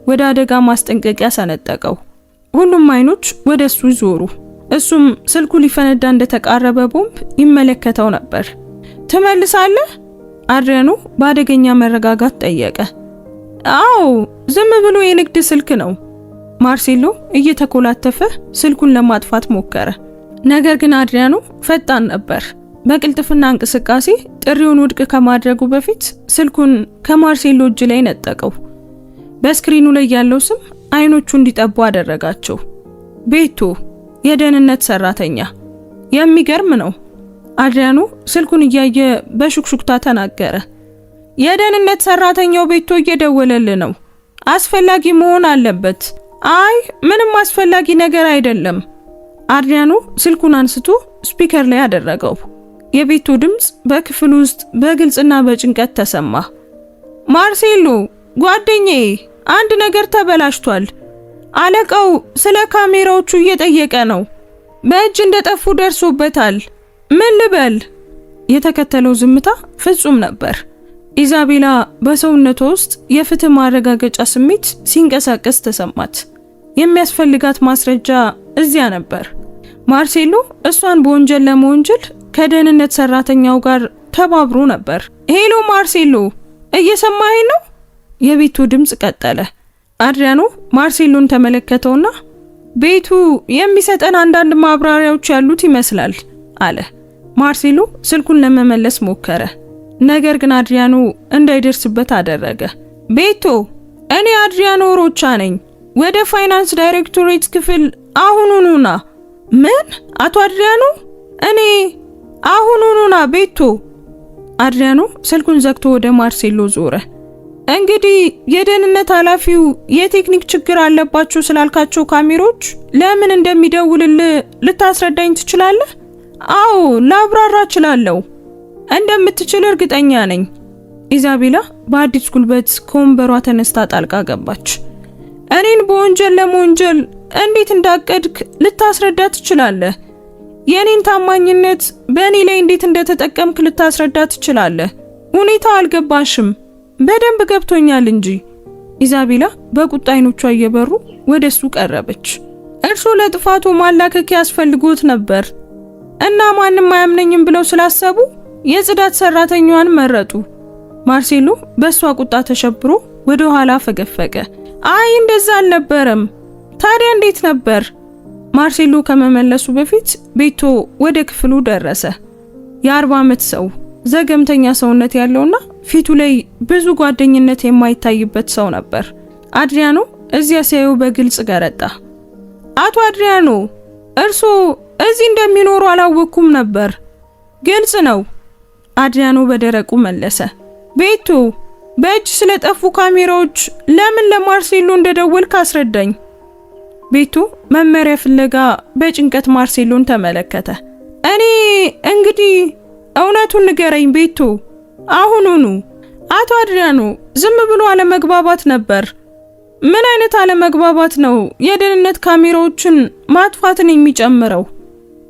ወደ አደጋ ማስጠንቀቂያ ሰነጠቀው። ሁሉም አይኖች ወደ እሱ ዞሩ። እሱም ስልኩ ሊፈነዳ እንደተቃረበ ቦምብ ይመለከተው ነበር። ትመልሳለህ? አድሪያኖ በአደገኛ መረጋጋት ጠየቀ። አዎ፣ ዝም ብሎ የንግድ ስልክ ነው። ማርሴሎ እየተኮላተፈ ስልኩን ለማጥፋት ሞከረ። ነገር ግን አድሪያኖ ፈጣን ነበር። በቅልጥፍና እንቅስቃሴ ጥሪውን ውድቅ ከማድረጉ በፊት ስልኩን ከማርሴሎ እጅ ላይ ነጠቀው። በስክሪኑ ላይ ያለው ስም አይኖቹ እንዲጠቡ አደረጋቸው። ቤቶ፣ የደህንነት ሰራተኛ። የሚገርም ነው። አድሪያኖ ስልኩን እያየ በሹክሹክታ ተናገረ። የደህንነት ሰራተኛው ቤቶ እየደወለልህ ነው። አስፈላጊ መሆን አለበት። አይ ምንም አስፈላጊ ነገር አይደለም። አድሪያኖ ስልኩን አንስቶ ስፒከር ላይ አደረገው። የቤቶ ድምፅ በክፍል ውስጥ በግልጽና በጭንቀት ተሰማ። ማርሴሎ ጓደኛዬ፣ አንድ ነገር ተበላሽቷል። አለቃው ስለ ካሜራዎቹ እየጠየቀ ነው። በእጅ እንደጠፉ ደርሶበታል። ምን ልበል? የተከተለው ዝምታ ፍጹም ነበር። ኢዛቤላ በሰውነቷ ውስጥ የፍትህ ማረጋገጫ ስሜት ሲንቀሳቀስ ተሰማት። የሚያስፈልጋት ማስረጃ እዚያ ነበር። ማርሴሎ እሷን በወንጀል ለመወንጀል ከደህንነት ሰራተኛው ጋር ተባብሮ ነበር። ሄሎ ማርሴሎ፣ እየሰማኸኝ ነው? የቤቱ ድምፅ ቀጠለ። አድሪያኖ ማርሴሎን ተመለከተውና ቤቱ የሚሰጠን አንዳንድ ማብራሪያዎች ያሉት ይመስላል አለ። ማርሴሎ ስልኩን ለመመለስ ሞከረ። ነገር ግን አድሪያኖ እንዳይደርስበት አደረገ። ቤቶ፣ እኔ አድሪያኖ ሮቻ ነኝ። ወደ ፋይናንስ ዳይሬክቶሬት ክፍል አሁኑኑ ና። ምን? አቶ አድሪያኖ? እኔ አሁኑኑ ና ቤቶ። አድሪያኖ ስልኩን ዘግቶ ወደ ማርሴሎ ዞረ። እንግዲህ የደህንነት ኃላፊው የቴክኒክ ችግር አለባቸው ስላልካቸው ካሜሮች ለምን እንደሚደውልልህ ልታስረዳኝ ትችላለህ? አዎ ላብራራ እችላለሁ። እንደምትችል እርግጠኛ ነኝ። ኢዛቤላ በአዲስ ጉልበት ከወንበሯ ተነስታ ጣልቃ ገባች። እኔን በወንጀል ለመወንጀል እንዴት እንዳቀድክ ልታስረዳ ትችላለህ? የኔን ታማኝነት በእኔ ላይ እንዴት እንደተጠቀምክ ልታስረዳ ትችላለህ? ሁኔታው አልገባሽም። በደንብ ገብቶኛል እንጂ። ኢዛቤላ በቁጣ አይኖቿ እየበሩ ወደሱ ቀረበች። እርሱ ለጥፋቱ ማላከክ ያስፈልጎት ነበር እና ማንም አያምነኝም ብለው ስላሰቡ የጽዳት ሰራተኛዋን መረጡ። ማርሴሎ በሷ ቁጣ ተሸብሮ ወደ ኋላ ፈገፈገ። አይ እንደዛ አልነበረም። ታዲያ እንዴት ነበር? ማርሴሎ ከመመለሱ በፊት ቤቶ ወደ ክፍሉ ደረሰ። የ40 ዓመት ሰው፣ ዘገምተኛ ሰውነት ያለውና ፊቱ ላይ ብዙ ጓደኝነት የማይታይበት ሰው ነበር። አድሪያኖ እዚያ ሲያየው በግልጽ ገረጣ። አቶ አድሪያኖ፣ እርሶ እዚህ እንደሚኖሩ አላወቅኩም ነበር። ግልጽ ነው፣ አድሪያኖ በደረቁ መለሰ። ቤቶ፣ በእጅ ስለጠፉ ካሜራዎች ለምን ለማርሴሎ እንደደወልክ አስረዳኝ። ቤቶ መመሪያ ፍለጋ በጭንቀት ማርሴሎን ተመለከተ። እኔ እንግዲህ እውነቱን ንገረኝ ቤቶ፣ አሁኑኑ። አቶ አድሪያኖ፣ ዝም ብሎ አለመግባባት ነበር። ምን አይነት አለመግባባት ነው የደህንነት ካሜራዎችን ማጥፋትን የሚጨምረው?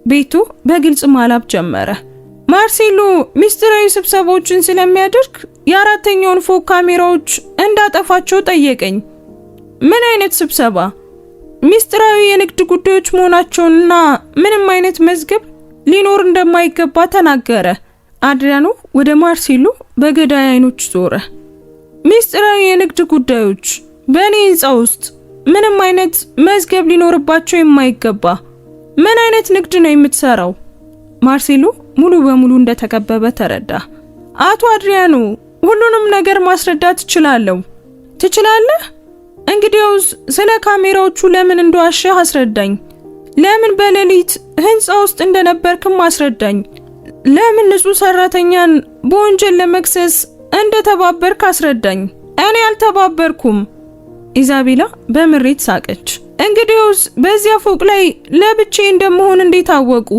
ቤቶ በግልጽ ማላብ ጀመረ። ማርሴሎ ሚስጥራዊ ስብሰባዎችን ስለሚያደርግ የ4ኛውን ፎቅ ካሜራዎች እንዳጠፋቸው ጠየቀኝ። ምን አይነት ስብሰባ? ሚስጥራዊ የንግድ ጉዳዮች መሆናቸውንና ምንም አይነት መዝገብ ሊኖር እንደማይገባ ተናገረ። አድሪያኖ ወደ ማርሴሎ በገዳይ አይኖች ዞረ። ሚስጥራዊ የንግድ ጉዳዮች በእኔ ህንፃ ውስጥ ምንም አይነት መዝገብ ሊኖርባቸው የማይገባ? ምን አይነት ንግድ ነው የምትሰራው? ማርሴሎ ሙሉ በሙሉ እንደተከበበ ተረዳ። አቶ አድሪያኖ፣ ሁሉንም ነገር ማስረዳት እችላለሁ። ትችላለህ? እንግዲያውስ ስለ ካሜራዎቹ ለምን እንደዋሸህ አስረዳኝ። ለምን በሌሊት ህንፃ ውስጥ እንደነበርክም አስረዳኝ። ለምን ንጹህ ሰራተኛን በወንጀል ለመክሰስ እንደተባበርክ አስረዳኝ። እኔ አልተባበርኩም። ኢዛቤላ በምሬት ሳቀች። እንግዲያውስ በዚያ ፎቅ ላይ ለብቻዬ እንደመሆን እንዴት አወቁ?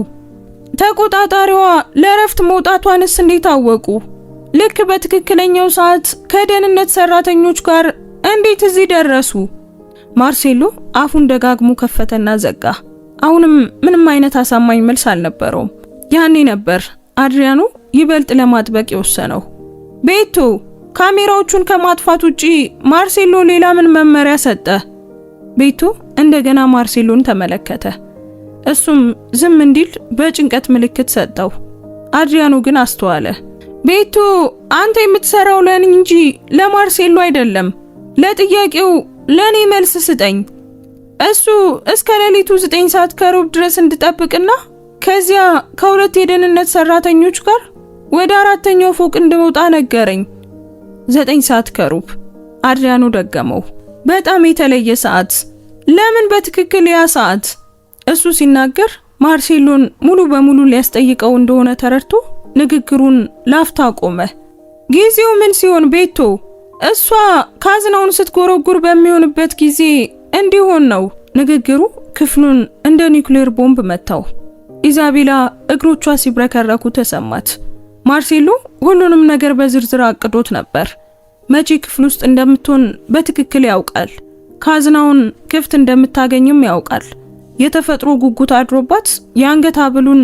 ተቆጣጣሪዋ ለረፍት መውጣቷንስ እንዴት አወቁ? ልክ በትክክለኛው ሰዓት ከደህንነት ሰራተኞች ጋር እንዴት እዚህ ደረሱ? ማርሴሎ አፉን ደጋግሞ ከፈተና ዘጋ። አሁንም ምንም አይነት አሳማኝ መልስ አልነበረውም። ያኔ ነበር አድሪያኖ ይበልጥ ለማጥበቅ የወሰነው። ቤቶ፣ ካሜራዎቹን ከማጥፋት ውጪ ማርሴሎ ሌላ ምን መመሪያ ሰጠ? ቤቶ እንደገና ማርሴሎን ተመለከተ። እሱም ዝም እንዲል በጭንቀት ምልክት ሰጠው። አድሪያኖ ግን አስተዋለ። ቤቶ፣ አንተ የምትሰራው ለኔ እንጂ ለማርሴሎ አይደለም። ለጥያቄው ለኔ መልስ ስጠኝ። እሱ እስከ ሌሊቱ 9 ሰዓት ከሩብ ድረስ እንድጠብቅና ከዚያ ከሁለት የደህንነት ሰራተኞች ጋር ወደ 4ኛው ፎቅ እንድወጣ ነገረኝ። 9 ሰዓት ከሩብ፣ አድሪያኖ ደገመው። በጣም የተለየ ሰዓት። ለምን በትክክል ያ ሰዓት? እሱ ሲናገር ማርሴሎን ሙሉ በሙሉ ሊያስጠይቀው እንደሆነ ተረድቶ ንግግሩን ላፍታ ቆመ። ጊዜው ምን ሲሆን ቤቶ? እሷ ካዝናውን ስትጎረጉር በሚሆንበት ጊዜ እንዲሆን ነው። ንግግሩ ክፍሉን እንደ ኒውክሌር ቦምብ መታው። ኢዛቤላ እግሮቿ ሲብረከረኩ ተሰማት። ማርሴሎ ሁሉንም ነገር በዝርዝር አቅዶት ነበር። መቼ ክፍል ውስጥ እንደምትሆን በትክክል ያውቃል። ካዝናውን ክፍት እንደምታገኝም ያውቃል። የተፈጥሮ ጉጉት አድሮባት የአንገት ሐብሉን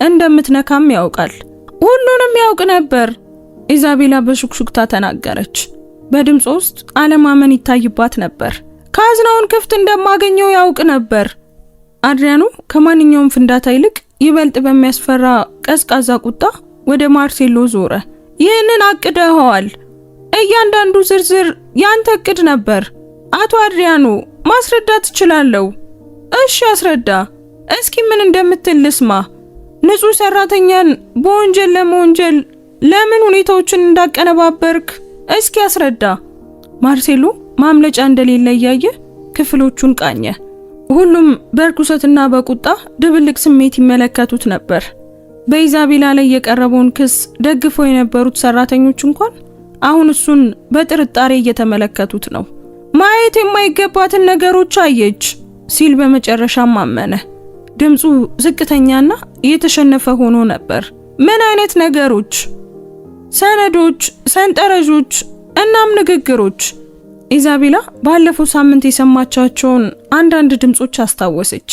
እንደምትነካም ያውቃል። ሁሉንም ያውቅ ነበር። ኢዛቤላ በሹክሹክታ ተናገረች። በድምጽ ውስጥ አለማመን ይታይባት ነበር። ካዝናውን ክፍት እንደማገኘው ያውቅ ነበር። አድሪያኖ ከማንኛውም ፍንዳታ ይልቅ ይበልጥ በሚያስፈራ ቀዝቃዛ ቁጣ ወደ ማርሴሎ ዞረ። ይህንን አቅደኸዋል። እያንዳንዱ ዝርዝር ያንተ እቅድ ነበር። አቶ አድሪያኖ፣ ማስረዳት እችላለሁ። እሺ አስረዳ። እስኪ ምን እንደምትል ልስማ። ንጹህ ሰራተኛን በወንጀል ለመወንጀል ለምን ሁኔታዎችን እንዳቀነባበርክ እስኪ አስረዳ። ማርሴሎ ማምለጫ እንደሌለ እያየ ክፍሎቹን ቃኘ። ሁሉም በርኩሰትና በቁጣ ድብልቅ ስሜት ይመለከቱት ነበር። በኢዛቤላ ላይ የቀረበውን ክስ ደግፈው የነበሩት ሰራተኞች እንኳን አሁን እሱን በጥርጣሬ እየተመለከቱት ነው። ማየት የማይገባትን ነገሮች አየች ሲል በመጨረሻም አመነ። ድምፁ ዝቅተኛና እየተሸነፈ ሆኖ ነበር። ምን አይነት ነገሮች? ሰነዶች፣ ሰንጠረዦች እናም ንግግሮች። ኢዛቤላ ባለፈው ሳምንት የሰማቻቸውን አንዳንድ ድምጾች አስታወሰች።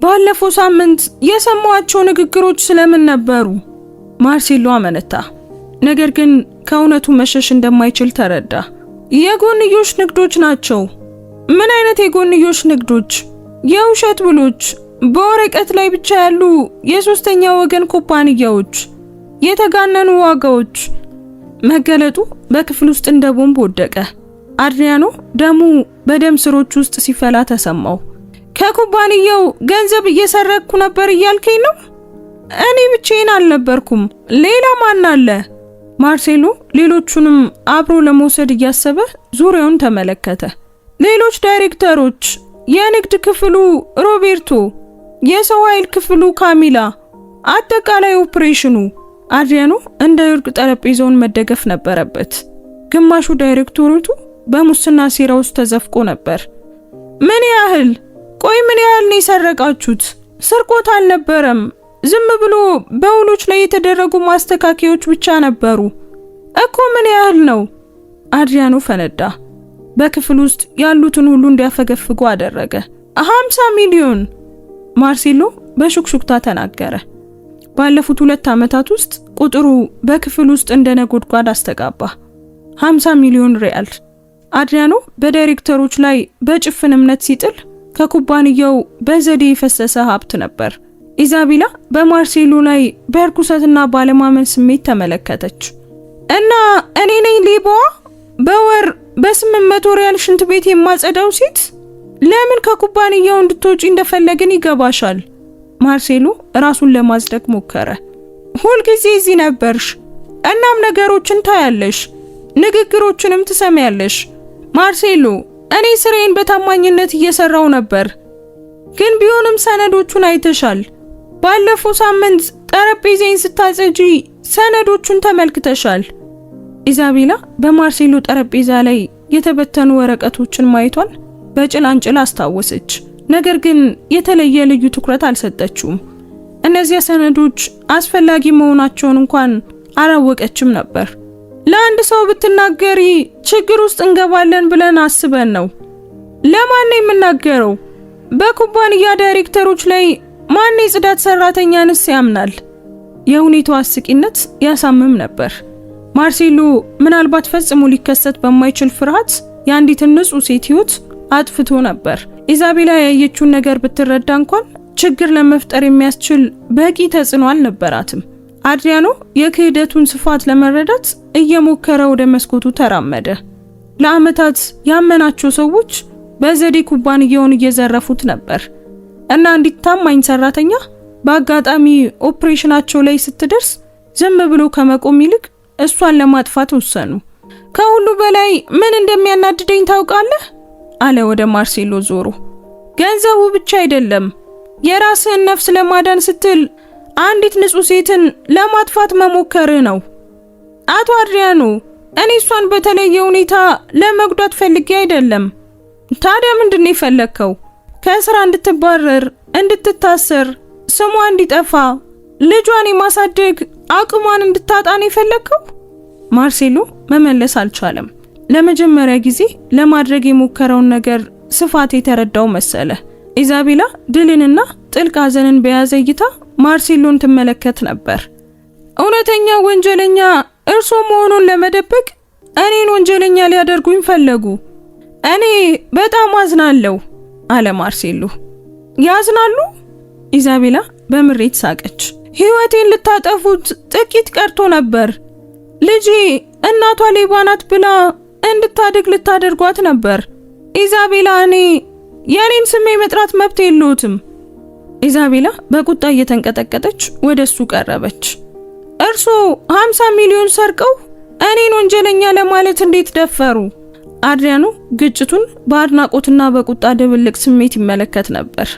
ባለፈው ሳምንት የሰማቸው ንግግሮች ስለምን ነበሩ? ማርሴሎ አመነታ። ነገር ግን ከእውነቱ መሸሽ እንደማይችል ተረዳ። የጎንዮሽ ንግዶች ናቸው። ምን አይነት የጎንዮሽ ንግዶች? የውሸት ውሎች፣ በወረቀት ላይ ብቻ ያሉ የሶስተኛ ወገን ኩባንያዎች፣ የተጋነኑ ዋጋዎች። መገለጡ በክፍል ውስጥ እንደ ቦምብ ወደቀ። አድሪያኖ ደሙ በደም ስሮች ውስጥ ሲፈላ ተሰማው። ከኩባንያው ገንዘብ እየሰረቅኩ ነበር እያልከኝ ነው? እኔ ብቻዬን አልነበርኩም፣ ሌላ ማን አለ? ማርሴሎ ሌሎቹንም አብሮ ለመውሰድ እያሰበ ዙሪያውን ተመለከተ። ሌሎች ዳይሬክተሮች፣ የንግድ ክፍሉ ሮቤርቶ፣ የሰው ኃይል ክፍሉ ካሚላ፣ አጠቃላይ ኦፕሬሽኑ። አድሪያኖ እንዳይወድቅ ጠረጴዛውን መደገፍ ነበረበት። ግማሹ ዳይሬክተሮቱ በሙስና ሴራ ውስጥ ተዘፍቆ ነበር። ምን ያህል ነው የሰረቃችሁት? ስርቆት አልነበረም፣ ዝም ብሎ በውሎች ላይ የተደረጉ ማስተካከያዎች ብቻ ነበሩ እኮ። ምን ያህል ነው? አድሪያኖ ፈነዳ። በክፍል ውስጥ ያሉትን ሁሉ እንዲያፈገፍጉ አደረገ። 50 ሚሊዮን ማርሴሎ በሹክሹክታ ተናገረ። ባለፉት 2 ዓመታት ውስጥ ቁጥሩ በክፍል ውስጥ እንደ ነጎድጓድ አስተጋባ። 50 ሚሊዮን ሪያል። አድሪያኖ በዳይሬክተሮች ላይ በጭፍን እምነት ሲጥል ከኩባንያው በዘዴ የፈሰሰ ሀብት ነበር። ኢዛቤላ በማርሴሎ ላይ በርኩሰትና ባለማመን ስሜት ተመለከተች። እና እኔ ነኝ ሌባዋ? በወር በ800 ሪያል ሽንት ቤት የማጸዳው ሴት? ለምን ከኩባንያው እንድትወጪ እንደፈለግን ይገባሻል። ማርሴሎ ራሱን ለማጽደቅ ሞከረ። ሁልጊዜ እዚህ ነበርሽ፣ እናም ነገሮችን ታያለሽ፣ ንግግሮችንም ትሰሚያለሽ። ማርሴሎ እኔ ስራዬን በታማኝነት እየሰራው ነበር፣ ግን ቢሆንም ሰነዶቹን አይተሻል። ባለፈው ሳምንት ጠረጴዛዬን ስታጸጂ ሰነዶቹን ተመልክተሻል። ኢዛቤላ በማርሴሎ ጠረጴዛ ላይ የተበተኑ ወረቀቶችን ማየቷን በጭላንጭል አስታወሰች። ነገር ግን የተለየ ልዩ ትኩረት አልሰጠችውም። እነዚያ ሰነዶች አስፈላጊ መሆናቸውን እንኳን አላወቀችም ነበር። ለአንድ ሰው ብትናገሪ ችግር ውስጥ እንገባለን ብለን አስበን ነው። ለማን ነው የምናገረው? በኩባንያ ዳይሬክተሮች ላይ ማን የጽዳት ሰራተኛንስ ያምናል? የሁኔታው አስቂነት ያሳምም ነበር። ማርሴሎ ምናልባት ፈጽሞ ሊከሰት በማይችል ፍርሃት የአንዲትን ንጹህ ሴት ሕይወት አጥፍቶ ነበር። ኢዛቤላ ያየችውን ነገር ብትረዳ እንኳን ችግር ለመፍጠር የሚያስችል በቂ ተጽዕኖ አልነበራትም። አድሪያኖ የክህደቱን ስፋት ለመረዳት እየሞከረ ወደ መስኮቱ ተራመደ። ለዓመታት ያመናቸው ሰዎች በዘዴ ኩባንያውን እየዘረፉት ነበር እና አንዲት ታማኝ ሰራተኛ በአጋጣሚ ኦፕሬሽናቸው ላይ ስትደርስ ዝም ብሎ ከመቆም ይልቅ እሷን ለማጥፋት ወሰኑ። ከሁሉ በላይ ምን እንደሚያናድደኝ ታውቃለህ? አለ ወደ ማርሴሎ ዞሮ። ገንዘቡ ብቻ አይደለም፣ የራስህን ነፍስ ለማዳን ስትል አንዲት ንጹህ ሴትን ለማጥፋት መሞከርህ ነው። አቶ አድሪያኖ፣ እኔ እሷን በተለየ ሁኔታ ለመጉዳት ፈልጌ አይደለም። ታዲያ ምንድነው የፈለከው? ከስራ እንድትባረር፣ እንድትታሰር፣ ስሟ እንዲጠፋ፣ ልጇን የማሳደግ አቅሟን እንድታጣን የፈለከው? ማርሴሎ መመለስ አልቻለም። ለመጀመሪያ ጊዜ ለማድረግ የሞከረውን ነገር ስፋት የተረዳው መሰለ። ኢዛቤላ ድልንና ጥልቅ ሐዘንን በያዘ እይታ ማርሴሎን ትመለከት ነበር። እውነተኛ ወንጀለኛ እርሶ መሆኑን ለመደበቅ እኔን ወንጀለኛ ሊያደርጉኝ ፈለጉ። እኔ በጣም አዝናለሁ አለ ማርሴሎ። ያዝናሉ? ኢዛቤላ በምሬት ሳቀች። ሕይወቴን ልታጠፉት ጥቂት ቀርቶ ነበር። ልጄ እናቷ ሌባ ናት ብላ እንድታድግ ልታደርጓት ነበር። ኢዛቤላ፣ እኔ የኔን ስም መጥራት መብት የለዎትም። ኢዛቤላ በቁጣ እየተንቀጠቀጠች ወደሱ ቀረበች። እርሶ 50 ሚሊዮን ሰርቀው እኔን ወንጀለኛ ለማለት እንዴት ደፈሩ? አድሪያኖ ግጭቱን በአድናቆትና በቁጣ ድብልቅ ስሜት ይመለከት ነበር።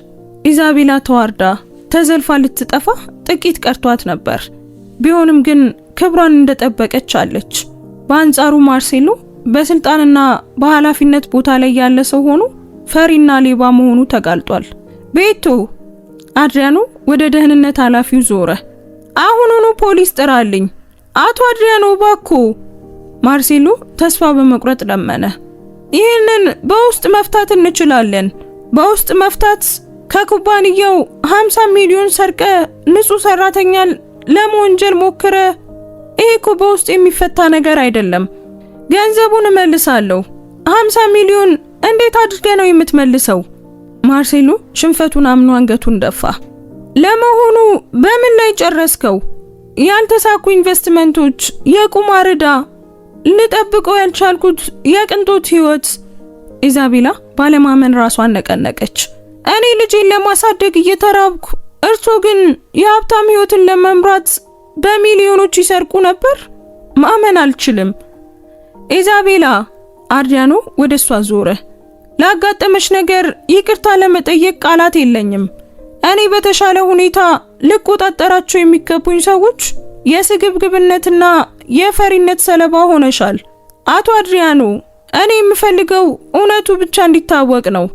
ኢዛቤላ ተዋርዳ ተዘልፋ ልትጠፋ ጥቂት ቀርቷት ነበር። ቢሆንም ግን ክብሯን እንደጠበቀች አለች። በአንጻሩ ማርሴሎ በስልጣንና በኃላፊነት ቦታ ላይ ያለ ሰው ሆኖ ፈሪና ሌባ መሆኑ ተጋልጧል። ቤቶ፣ አድሪያኖ ወደ ደህንነት ኃላፊው ዞረ። አሁኑኑ ፖሊስ ጥራልኝ። አቶ አድሪያኖ ባኮ። ማርሴሎ ተስፋ በመቁረጥ ለመነ። ይህንን በውስጥ መፍታት እንችላለን። በውስጥ መፍታት ከኩባንያው 50 ሚሊዮን ሰርቀ ንጹህ ሰራተኛን ለመወንጀል ሞክረ፣ ይሄ እኮ በውስጥ የሚፈታ ነገር አይደለም። ገንዘቡን እመልሳለሁ። 50 ሚሊዮን እንዴት አድርገ ነው የምትመልሰው? ማርሴሎ ሽንፈቱን አምኖ አንገቱን ደፋ። ለመሆኑ በምን ላይ ጨረስከው? ያልተሳኩ ኢንቨስትመንቶች፣ የቁማር ዕዳ፣ ልጠብቀው ያልቻልኩት የቅንጦት ህይወት። ኢዛቤላ ባለማመን ራሷን ነቀነቀች። እኔ ልጄን ለማሳደግ እየተራብኩ እርሶ ግን የሀብታም ህይወትን ለመምራት በሚሊዮኖች ይሰርቁ ነበር? ማመን አልችልም። ኢዛቤላ፣ አድሪያኖ ወደሷ ዞረ። ላጋጠመሽ ነገር ይቅርታ ለመጠየቅ ቃላት የለኝም። እኔ በተሻለ ሁኔታ ልቆጣጠራቸው የሚገቡኝ ሰዎች የስግብግብነትና የፈሪነት ሰለባ ሆነሻል። አቶ አድሪያኖ፣ እኔ የምፈልገው እውነቱ ብቻ እንዲታወቅ ነው።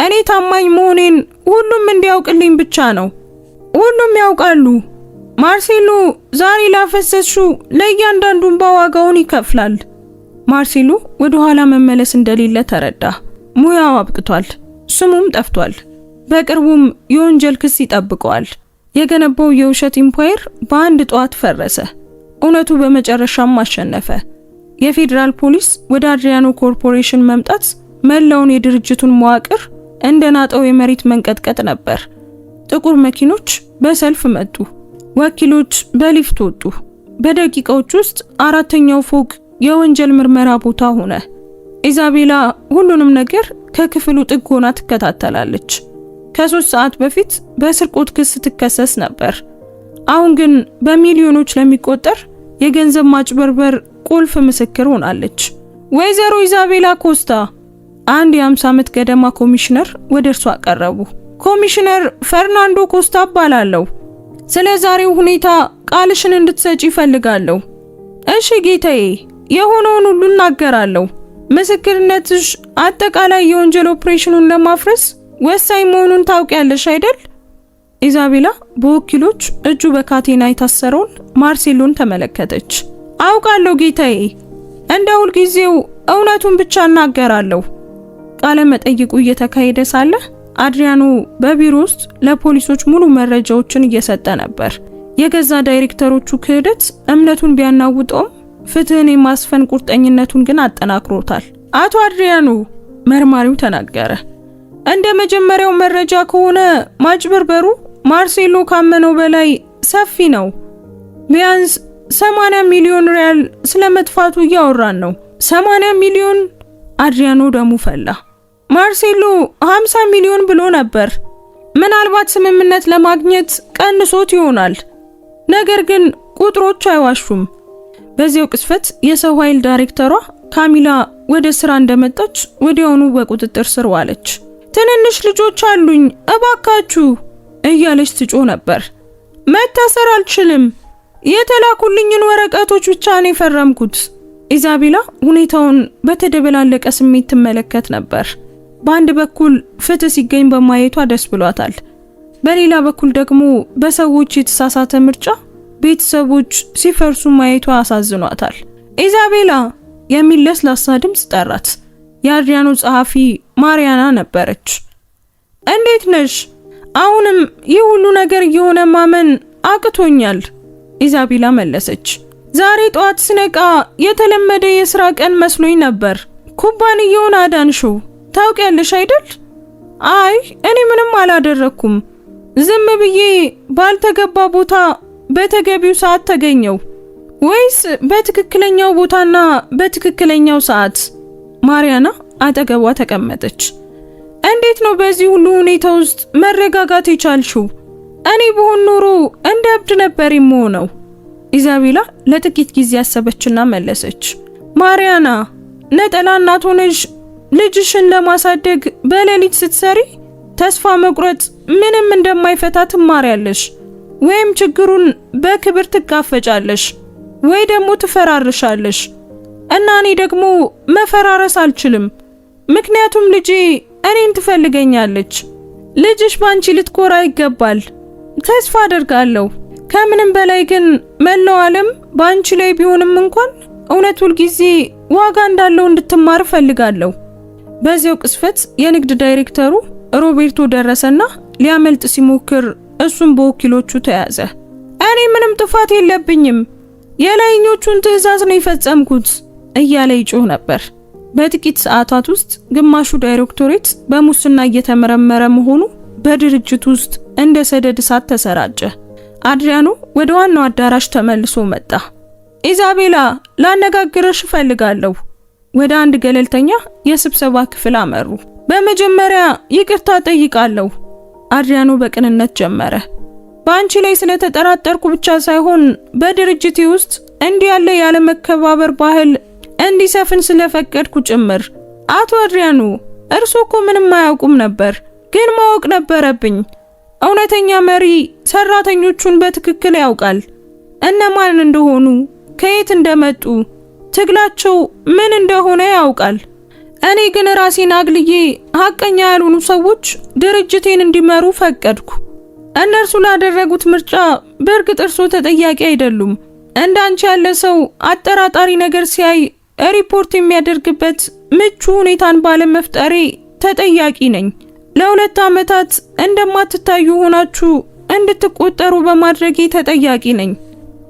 እኔ ታማኝ መሆኔን ሁሉም እንዲያውቅልኝ ብቻ ነው። ሁሉም ያውቃሉ። ማርሴሎ ዛሬ ላፈሰስሽው ለእያንዳንዱ እንባ ዋጋውን ይከፍላል። ማርሴሎ ወደ ኋላ መመለስ እንደሌለ ተረዳ። ሙያው አብቅቷል፣ ስሙም ጠፍቷል። በቅርቡም የወንጀል ክስ ይጠብቀዋል። የገነባው የውሸት ኢምፓየር በአንድ ጧት ፈረሰ። እውነቱ በመጨረሻም አሸነፈ። የፌዴራል ፖሊስ ወደ አድሪያኖ ኮርፖሬሽን መምጣት መላውን የድርጅቱን መዋቅር እንደናጠው የመሬት መንቀጥቀጥ ነበር። ጥቁር መኪኖች በሰልፍ መጡ። ወኪሎች በሊፍት ወጡ። በደቂቃዎች ውስጥ አራተኛው ፎቅ የወንጀል ምርመራ ቦታ ሆነ። ኢዛቤላ ሁሉንም ነገር ከክፍሉ ጥግ ሆና ትከታተላለች። ከ3 ሰዓት በፊት በስርቆት ክስ ትከሰስ ነበር። አሁን ግን በሚሊዮኖች ለሚቆጠር የገንዘብ ማጭበርበር ቁልፍ ምስክር ሆናለች። ወይዘሮ ኢዛቤላ ኮስታ፣ አንድ የ50 ዓመት ገደማ ኮሚሽነር ወደ እርሷ ቀረቡ። ኮሚሽነር ፈርናንዶ ኮስታ እባላለሁ። ስለ ዛሬው ሁኔታ ቃልሽን እንድትሰጪ ይፈልጋለሁ። እሺ ጌታዬ፣ የሆነውን ሁሉ እናገራለሁ። ምስክርነትሽ አጠቃላይ የወንጀል ኦፕሬሽኑን ለማፍረስ ወሳኝ መሆኑን ታውቂያለሽ አይደል? ኢዛቤላ በወኪሎች እጁ በካቴና የታሰረውን ማርሴሎን ተመለከተች። አውቃለሁ ጌታዬ፣ እንደ ሁልጊዜው እውነቱን ብቻ እናገራለሁ። ቃለ መጠይቁ እየተካሄደ ሳለ አድሪያኖ በቢሮ ውስጥ ለፖሊሶች ሙሉ መረጃዎችን እየሰጠ ነበር። የገዛ ዳይሬክተሮቹ ክህደት እምነቱን ቢያናውጠውም ፍትህን የማስፈን ቁርጠኝነቱን ግን አጠናክሮታል። አቶ አድሪያኖ፣ መርማሪው ተናገረ፣ እንደ መጀመሪያው መረጃ ከሆነ ማጭበርበሩ ማርሴሎ ካመነው በላይ ሰፊ ነው። ቢያንስ 80 ሚሊዮን ሪያል ስለመጥፋቱ እያወራን ነው። 80 ሚሊዮን! አድሪያኖ ደሙ ፈላ። ማርሴሎ 50 ሚሊዮን ብሎ ነበር። ምናልባት ስምምነት ለማግኘት ቀንሶት ይሆናል። ነገር ግን ቁጥሮች አይዋሹም። በዚያው ቅስፈት የሰው ኃይል ዳይሬክተሯ ካሚላ ወደ ስራ እንደመጣች ወዲያውኑ በቁጥጥር ስር ዋለች። ትንንሽ ልጆች አሉኝ እባካችሁ እያለች ትጮህ ነበር። መታሰር አልችልም፣ የተላኩልኝን ወረቀቶች ብቻ ነው የፈረምኩት። ኢዛቤላ ሁኔታውን በተደበላለቀ ስሜት ትመለከት ነበር። በአንድ በኩል ፍትህ ሲገኝ በማየቷ ደስ ብሏታል። በሌላ በኩል ደግሞ በሰዎች የተሳሳተ ምርጫ ቤተሰቦች ሲፈርሱ ማየቷ አሳዝኗታል። ኢዛቤላ የሚል ለስላሳ ድምፅ ጠራት። የአድሪያኖ ጸሐፊ ማሪያና ነበረች። እንዴት ነሽ? አሁንም ይህ ሁሉ ነገር እየሆነ ማመን አቅቶኛል፣ ኢዛቤላ መለሰች። ዛሬ ጠዋት ስነቃ የተለመደ የሥራ ቀን መስሎኝ ነበር። ኩባንያውን አዳንሽው ታውቂያለሽ አይደል? አይ እኔ ምንም አላደረኩም። ዝም ብዬ ባልተገባ ቦታ በተገቢው ሰዓት ተገኘው። ወይስ በትክክለኛው ቦታና በትክክለኛው ሰዓት? ማሪያና አጠገቧ ተቀመጠች። እንዴት ነው በዚህ ሁሉ ሁኔታ ውስጥ መረጋጋት የቻልሽው? እኔ ብሆን ኖሮ እንደ እብድ ነበር የምሆነው። ኢዛቤላ ለጥቂት ጊዜ ያሰበችና መለሰች። ማሪያና፣ ነጠላ እናት ሆነሽ ልጅሽን ለማሳደግ በሌሊት ስትሰሪ ተስፋ መቁረጥ ምንም እንደማይፈታ ትማሪያለሽ። ወይም ችግሩን በክብር ትጋፈጫለሽ ወይ ደግሞ ትፈራርሻለሽ። እና እኔ ደግሞ መፈራረስ አልችልም፣ ምክንያቱም ልጄ እኔን ትፈልገኛለች። ልጅሽ ባንቺ ልትኮራ ይገባል። ተስፋ አደርጋለሁ። ከምንም በላይ ግን መላው ዓለም ባንቺ ላይ ቢሆንም እንኳን እውነት ሁሉ ጊዜ ዋጋ እንዳለው እንድትማር ፈልጋለሁ። በዚያው ቅስፈት የንግድ ዳይሬክተሩ ሮቤርቶ ደረሰና ሊያመልጥ ሲሞክር እሱም በወኪሎቹ ተያዘ። እኔ ምንም ጥፋት የለብኝም፣ የላይኞቹን ትዕዛዝ ነው የፈጸምኩት እያለ ይጮህ ነበር። በጥቂት ሰዓታት ውስጥ ግማሹ ዳይሬክቶሬት በሙስና እየተመረመረ መሆኑ በድርጅቱ ውስጥ እንደ ሰደድ እሳት ተሰራጨ። አድሪያኖ ወደ ዋናው አዳራሽ ተመልሶ መጣ። ኢዛቤላ፣ ላነጋግርሽ እፈልጋለሁ። ወደ አንድ ገለልተኛ የስብሰባ ክፍል አመሩ። በመጀመሪያ ይቅርታ ጠይቃለሁ። አድሪያኖ በቅንነት ጀመረ። በአንቺ ላይ ስለተጠራጠርኩ ብቻ ሳይሆን በድርጅቴ ውስጥ እንዲህ ያለ ያለመከባበር ባህል እንዲሰፍን ስለፈቀድኩ ጭምር። አቶ አድሪያኖ እርሶ እኮ ምንም አያውቁም ነበር፣ ግን ማወቅ ነበረብኝ። እውነተኛ መሪ ሰራተኞቹን በትክክል ያውቃል። እነማን እንደሆኑ፣ ከየት እንደመጡ፣ ትግላቸው ምን እንደሆነ ያውቃል። እኔ ግን ራሴን አግልዬ ሐቀኛ ያልሆኑ ሰዎች ድርጅቴን እንዲመሩ ፈቀድኩ። እነርሱ ላደረጉት ምርጫ በእርግጥ እርሶ ተጠያቂ አይደሉም። እንዳንቺ ያለ ሰው አጠራጣሪ ነገር ሲያይ ሪፖርት የሚያደርግበት ምቹ ሁኔታን ባለመፍጠሬ ተጠያቂ ነኝ። ለ2 ዓመታት እንደማትታዩ ሆናችሁ እንድትቆጠሩ በማድረጌ ተጠያቂ ነኝ።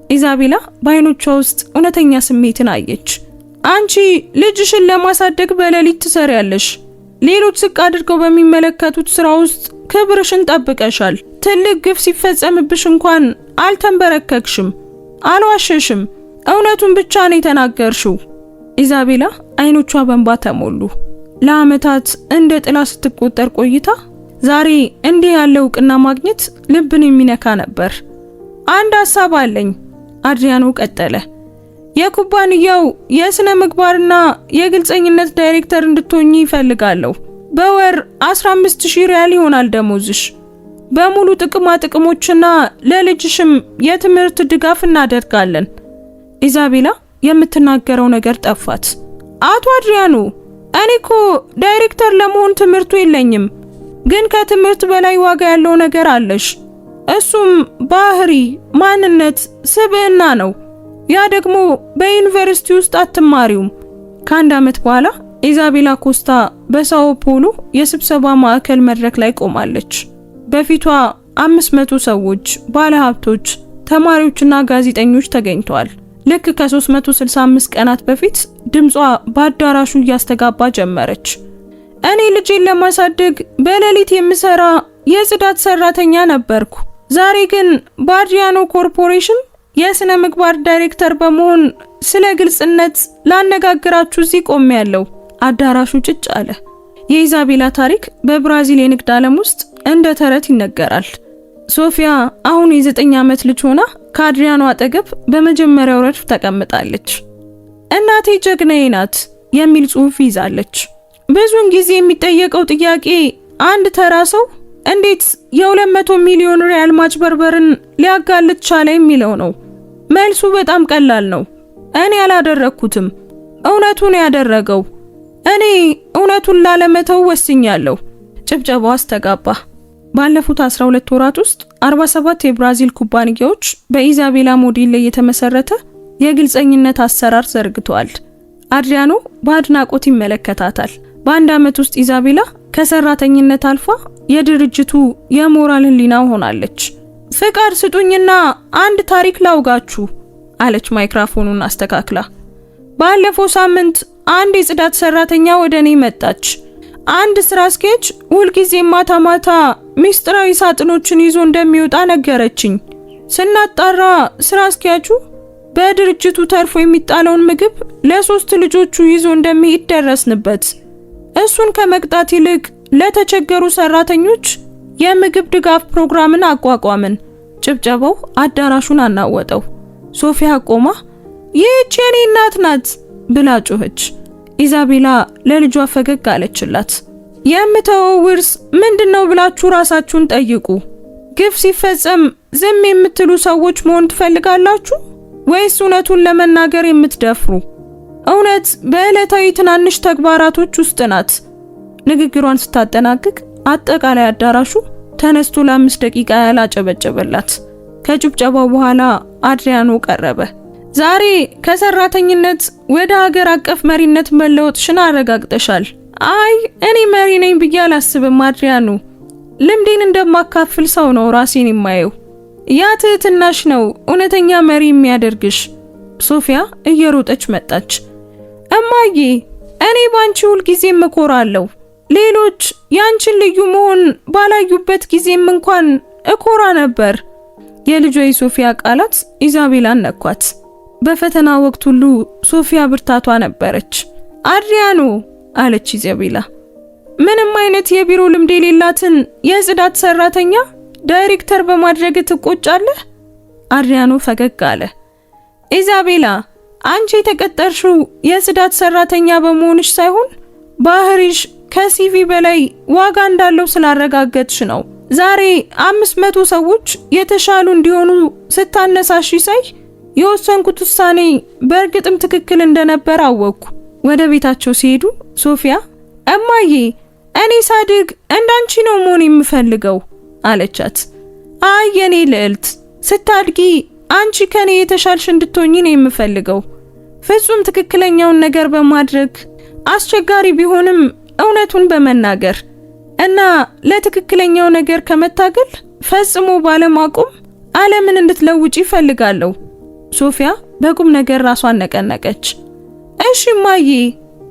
ኢዛቤላ በአይኖቿ ውስጥ እውነተኛ ስሜትን አየች። አንቺ ልጅሽን ለማሳደግ በሌሊት ትሰሪያለሽ። ሌሎች ዝቅ አድርገው በሚመለከቱት ስራ ውስጥ ክብርሽን ጠብቀሻል። ትልቅ ግፍ ሲፈጸምብሽ እንኳን አልተንበረከክሽም፣ አልዋሸሽም። እውነቱን ብቻ ነው የተናገርሽው። ኢዛቤላ አይኖቿ በእንባ ተሞሉ። ለዓመታት እንደ ጥላ ስትቆጠር ቆይታ ዛሬ እንዲህ ያለ እውቅና ማግኘት ልብን የሚነካ ነበር። አንድ ሐሳብ አለኝ፣ አድሪያኖ ቀጠለ። የኩባንያው የስነ ምግባርና የግልጸኝነት ዳይሬክተር እንድትሆኚ ይፈልጋለሁ። በወር 15000 ሪያል ይሆናል ደሞዝሽ። በሙሉ ጥቅሞችና ለልጅሽም የትምህርት ድጋፍ እናደርጋለን። ኢዛቤላ የምትናገረው ነገር ጠፋት። አቶ አድሪያኖ እኔኮ ዳይሬክተር ለመሆን ትምህርቱ የለኝም፣ ግን ከትምህርት በላይ ዋጋ ያለው ነገር አለሽ። እሱም ባህሪ፣ ማንነት፣ ስብዕና ነው። ያ ደግሞ በዩኒቨርሲቲ ውስጥ አትማሪውም። ከአንድ ዓመት በኋላ ኢዛቤላ ኮስታ በሳኦ ፖሎ የስብሰባ ማዕከል መድረክ ላይ ቆማለች። በፊቷ 500 ሰዎች፣ ባለሀብቶች፣ ተማሪዎችና ጋዜጠኞች ተገኝተዋል። ልክ ከ365 ቀናት በፊት ድምጿ በአዳራሹ እያስተጋባ ጀመረች። እኔ ልጄን ለማሳደግ በሌሊት የምሰራ የጽዳት ሰራተኛ ነበርኩ። ዛሬ ግን በአድሪያኖ ኮርፖሬሽን የስነ ምግባር ዳይሬክተር በመሆን ስለ ግልጽነት ላነጋግራችሁ እዚህ ቆሜያለሁ። አዳራሹ ጭጭ አለ። የኢዛቤላ ታሪክ በብራዚል የንግድ ዓለም ውስጥ እንደ ተረት ይነገራል። ሶፊያ አሁን የ9 ዓመት ልጅ ሆና ከአድሪያኖ አጠገብ በመጀመሪያው ረድፍ ተቀምጣለች። እናቴ ጀግናዬ ናት የሚል ጽሑፍ ይዛለች። ብዙውን ጊዜ የሚጠየቀው ጥያቄ አንድ ተራ ሰው እንዴት የ200 ሚሊዮን ሪያል ማጭበርበርን ሊያጋልጥ ቻለ የሚለው ነው። መልሱ በጣም ቀላል ነው። እኔ አላደረኩትም፣ እውነቱን ያደረገው። እኔ እውነቱን ላለመተው ወስኛለሁ። ጭብጨባው አስተጋባ። ባለፉት 12 ወራት ውስጥ 47 የብራዚል ኩባንያዎች በኢዛቤላ ሞዴል ላይ የተመሰረተ የግልጸኝነት አሰራር ዘርግተዋል። አድሪያኖ በአድናቆት ይመለከታታል። በአንድ ዓመት ውስጥ ኢዛቤላ ከሰራተኝነት አልፋ የድርጅቱ የሞራል ህሊና ሆናለች። ፍቃድ ስጡኝና አንድ ታሪክ ላውጋችሁ አለች ማይክሮፎኑን አስተካክላ። ባለፈው ሳምንት አንድ የጽዳት ሰራተኛ ወደኔ መጣች። አንድ ስራ አስኪያጅ ሁልጊዜ ማታ ማታ ሚስጥራዊ ሳጥኖችን ይዞ እንደሚወጣ ነገረችኝ። ስናጣራ ስራ አስኪያጁ በድርጅቱ ተርፎ የሚጣለውን ምግብ ለ3 ልጆቹ ይዞ እንደሚሄድ ደረስንበት። እሱን ከመቅጣት ይልቅ ለተቸገሩ ሰራተኞች የምግብ ድጋፍ ፕሮግራምን አቋቋምን። ጭብጨባው አዳራሹን አናወጠው። ሶፊያ ቆማ ይህች የኔ እናት ናት ብላ ጮኸች። ኢዛቤላ ለልጇ ፈገግ አለችላት። የምተወው ውርስ ምንድነው ብላችሁ ራሳችሁን ጠይቁ። ግፍ ሲፈጸም ዝም የምትሉ ሰዎች መሆን ትፈልጋላችሁ ወይስ እውነቱን ለመናገር የምትደፍሩ? እውነት በዕለታዊ ትናንሽ ተግባራቶች ውስጥ ናት። ንግግሯን ስታጠናቅቅ አጠቃላይ አዳራሹ ተነስቶ ለ5 ደቂቃ ያላጨበጨበላት። ከጭብጨባው በኋላ አድሪያኖ ቀረበ። ዛሬ ከሰራተኝነት ወደ ሀገር አቀፍ መሪነት መለወጥሽን አረጋግጠሻል። አይ እኔ መሪ ነኝ ብዬ አላስብም አድሪያኖ። ልምዴን እንደማካፍል ሰው ነው ራሴን የማየው። ያ ትህትናሽ ነው እውነተኛ መሪ የሚያደርግሽ። ሶፊያ እየሮጠች መጣች። እማዬ እኔ ባንቺ ሁል ጊዜም እኮራለሁ። ሌሎች ያንቺን ልዩ መሆን ባላዩበት ጊዜም እንኳን እኮራ ነበር። የልጇ የሶፊያ ቃላት ኢዛቤላን ነኳት። በፈተና ወቅት ሁሉ ሶፊያ ብርታቷ ነበረች። አድሪያኖ አለች ኢዛቤላ፣ ምንም አይነት የቢሮ ልምድ የሌላትን የጽዳት ሰራተኛ ዳይሬክተር በማድረግ ትቆጫለህ? አድሪያኖ ፈገግ አለ። ኢዛቤላ፣ አንቺ የተቀጠርሽው የጽዳት ሰራተኛ በመሆንሽ ሳይሆን ባህሪሽ ከሲቪ በላይ ዋጋ እንዳለው ስላረጋገጥሽ ነው። ዛሬ 500 ሰዎች የተሻሉ እንዲሆኑ ስታነሳሽ ሳይ የወሰንኩት ውሳኔ በእርግጥም ትክክል እንደነበር አወቅኩ። ወደ ቤታቸው ሲሄዱ ሶፊያ እማዬ፣ እኔ ሳድግ እንዳንቺ ነው መሆን የምፈልገው አለቻት። አይ የኔ ልዕልት፣ ስታድጊ አንቺ ከኔ የተሻልሽ እንድትሆኚ ነው የምፈልገው። ፍጹም ትክክለኛውን ነገር በማድረግ አስቸጋሪ ቢሆንም እውነቱን በመናገር እና ለትክክለኛው ነገር ከመታገል ፈጽሞ ባለማቆም ዓለምን እንድትለውጪ ይፈልጋለሁ። ሶፊያ በቁም ነገር ራሷን ነቀነቀች። እሺ እማዬ፣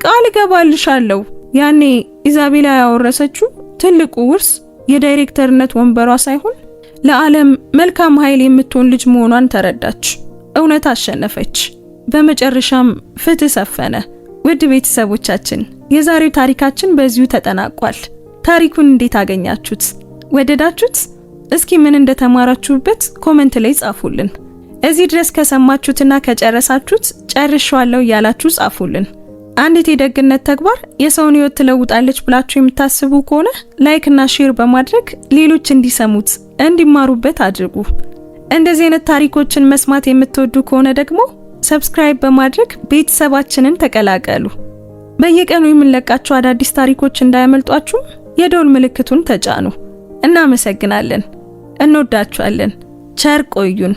ቃል እገባልሻለሁ። ያኔ ኢዛቤላ ያወረሰችው ትልቁ ውርስ የዳይሬክተርነት ወንበሯ ሳይሆን ለዓለም መልካም ኃይል የምትሆን ልጅ መሆኗን ተረዳች። እውነት አሸነፈች። በመጨረሻም ፍትህ ሰፈነ። ውድ ቤተሰቦቻችን፣ የዛሬው ታሪካችን በዚሁ ተጠናቋል። ታሪኩን እንዴት አገኛችሁት? ወደዳችሁት? እስኪ ምን እንደተማራችሁበት ኮሜንት ላይ ጻፉልን። እዚህ ድረስ ከሰማችሁትና ከጨረሳችሁት ጨርሻለሁ ያላችሁ ጻፉልን። አንዲት የደግነት ተግባር የሰውን ህይወት ትለውጣለች ብላችሁ የምታስቡ ከሆነ ላይክ እና ሼር በማድረግ ሌሎች እንዲሰሙት እንዲማሩበት አድርጉ። እንደዚህ አይነት ታሪኮችን መስማት የምትወዱ ከሆነ ደግሞ ሰብስክራይብ በማድረግ ቤተሰባችንን ተቀላቀሉ። በየቀኑ የምንለቃቸው አዳዲስ ታሪኮች እንዳያመልጧችሁ የደወል ምልክቱን ተጫኑ። እናመሰግናለን። እንወዳችኋለን። ቸር ቆዩን።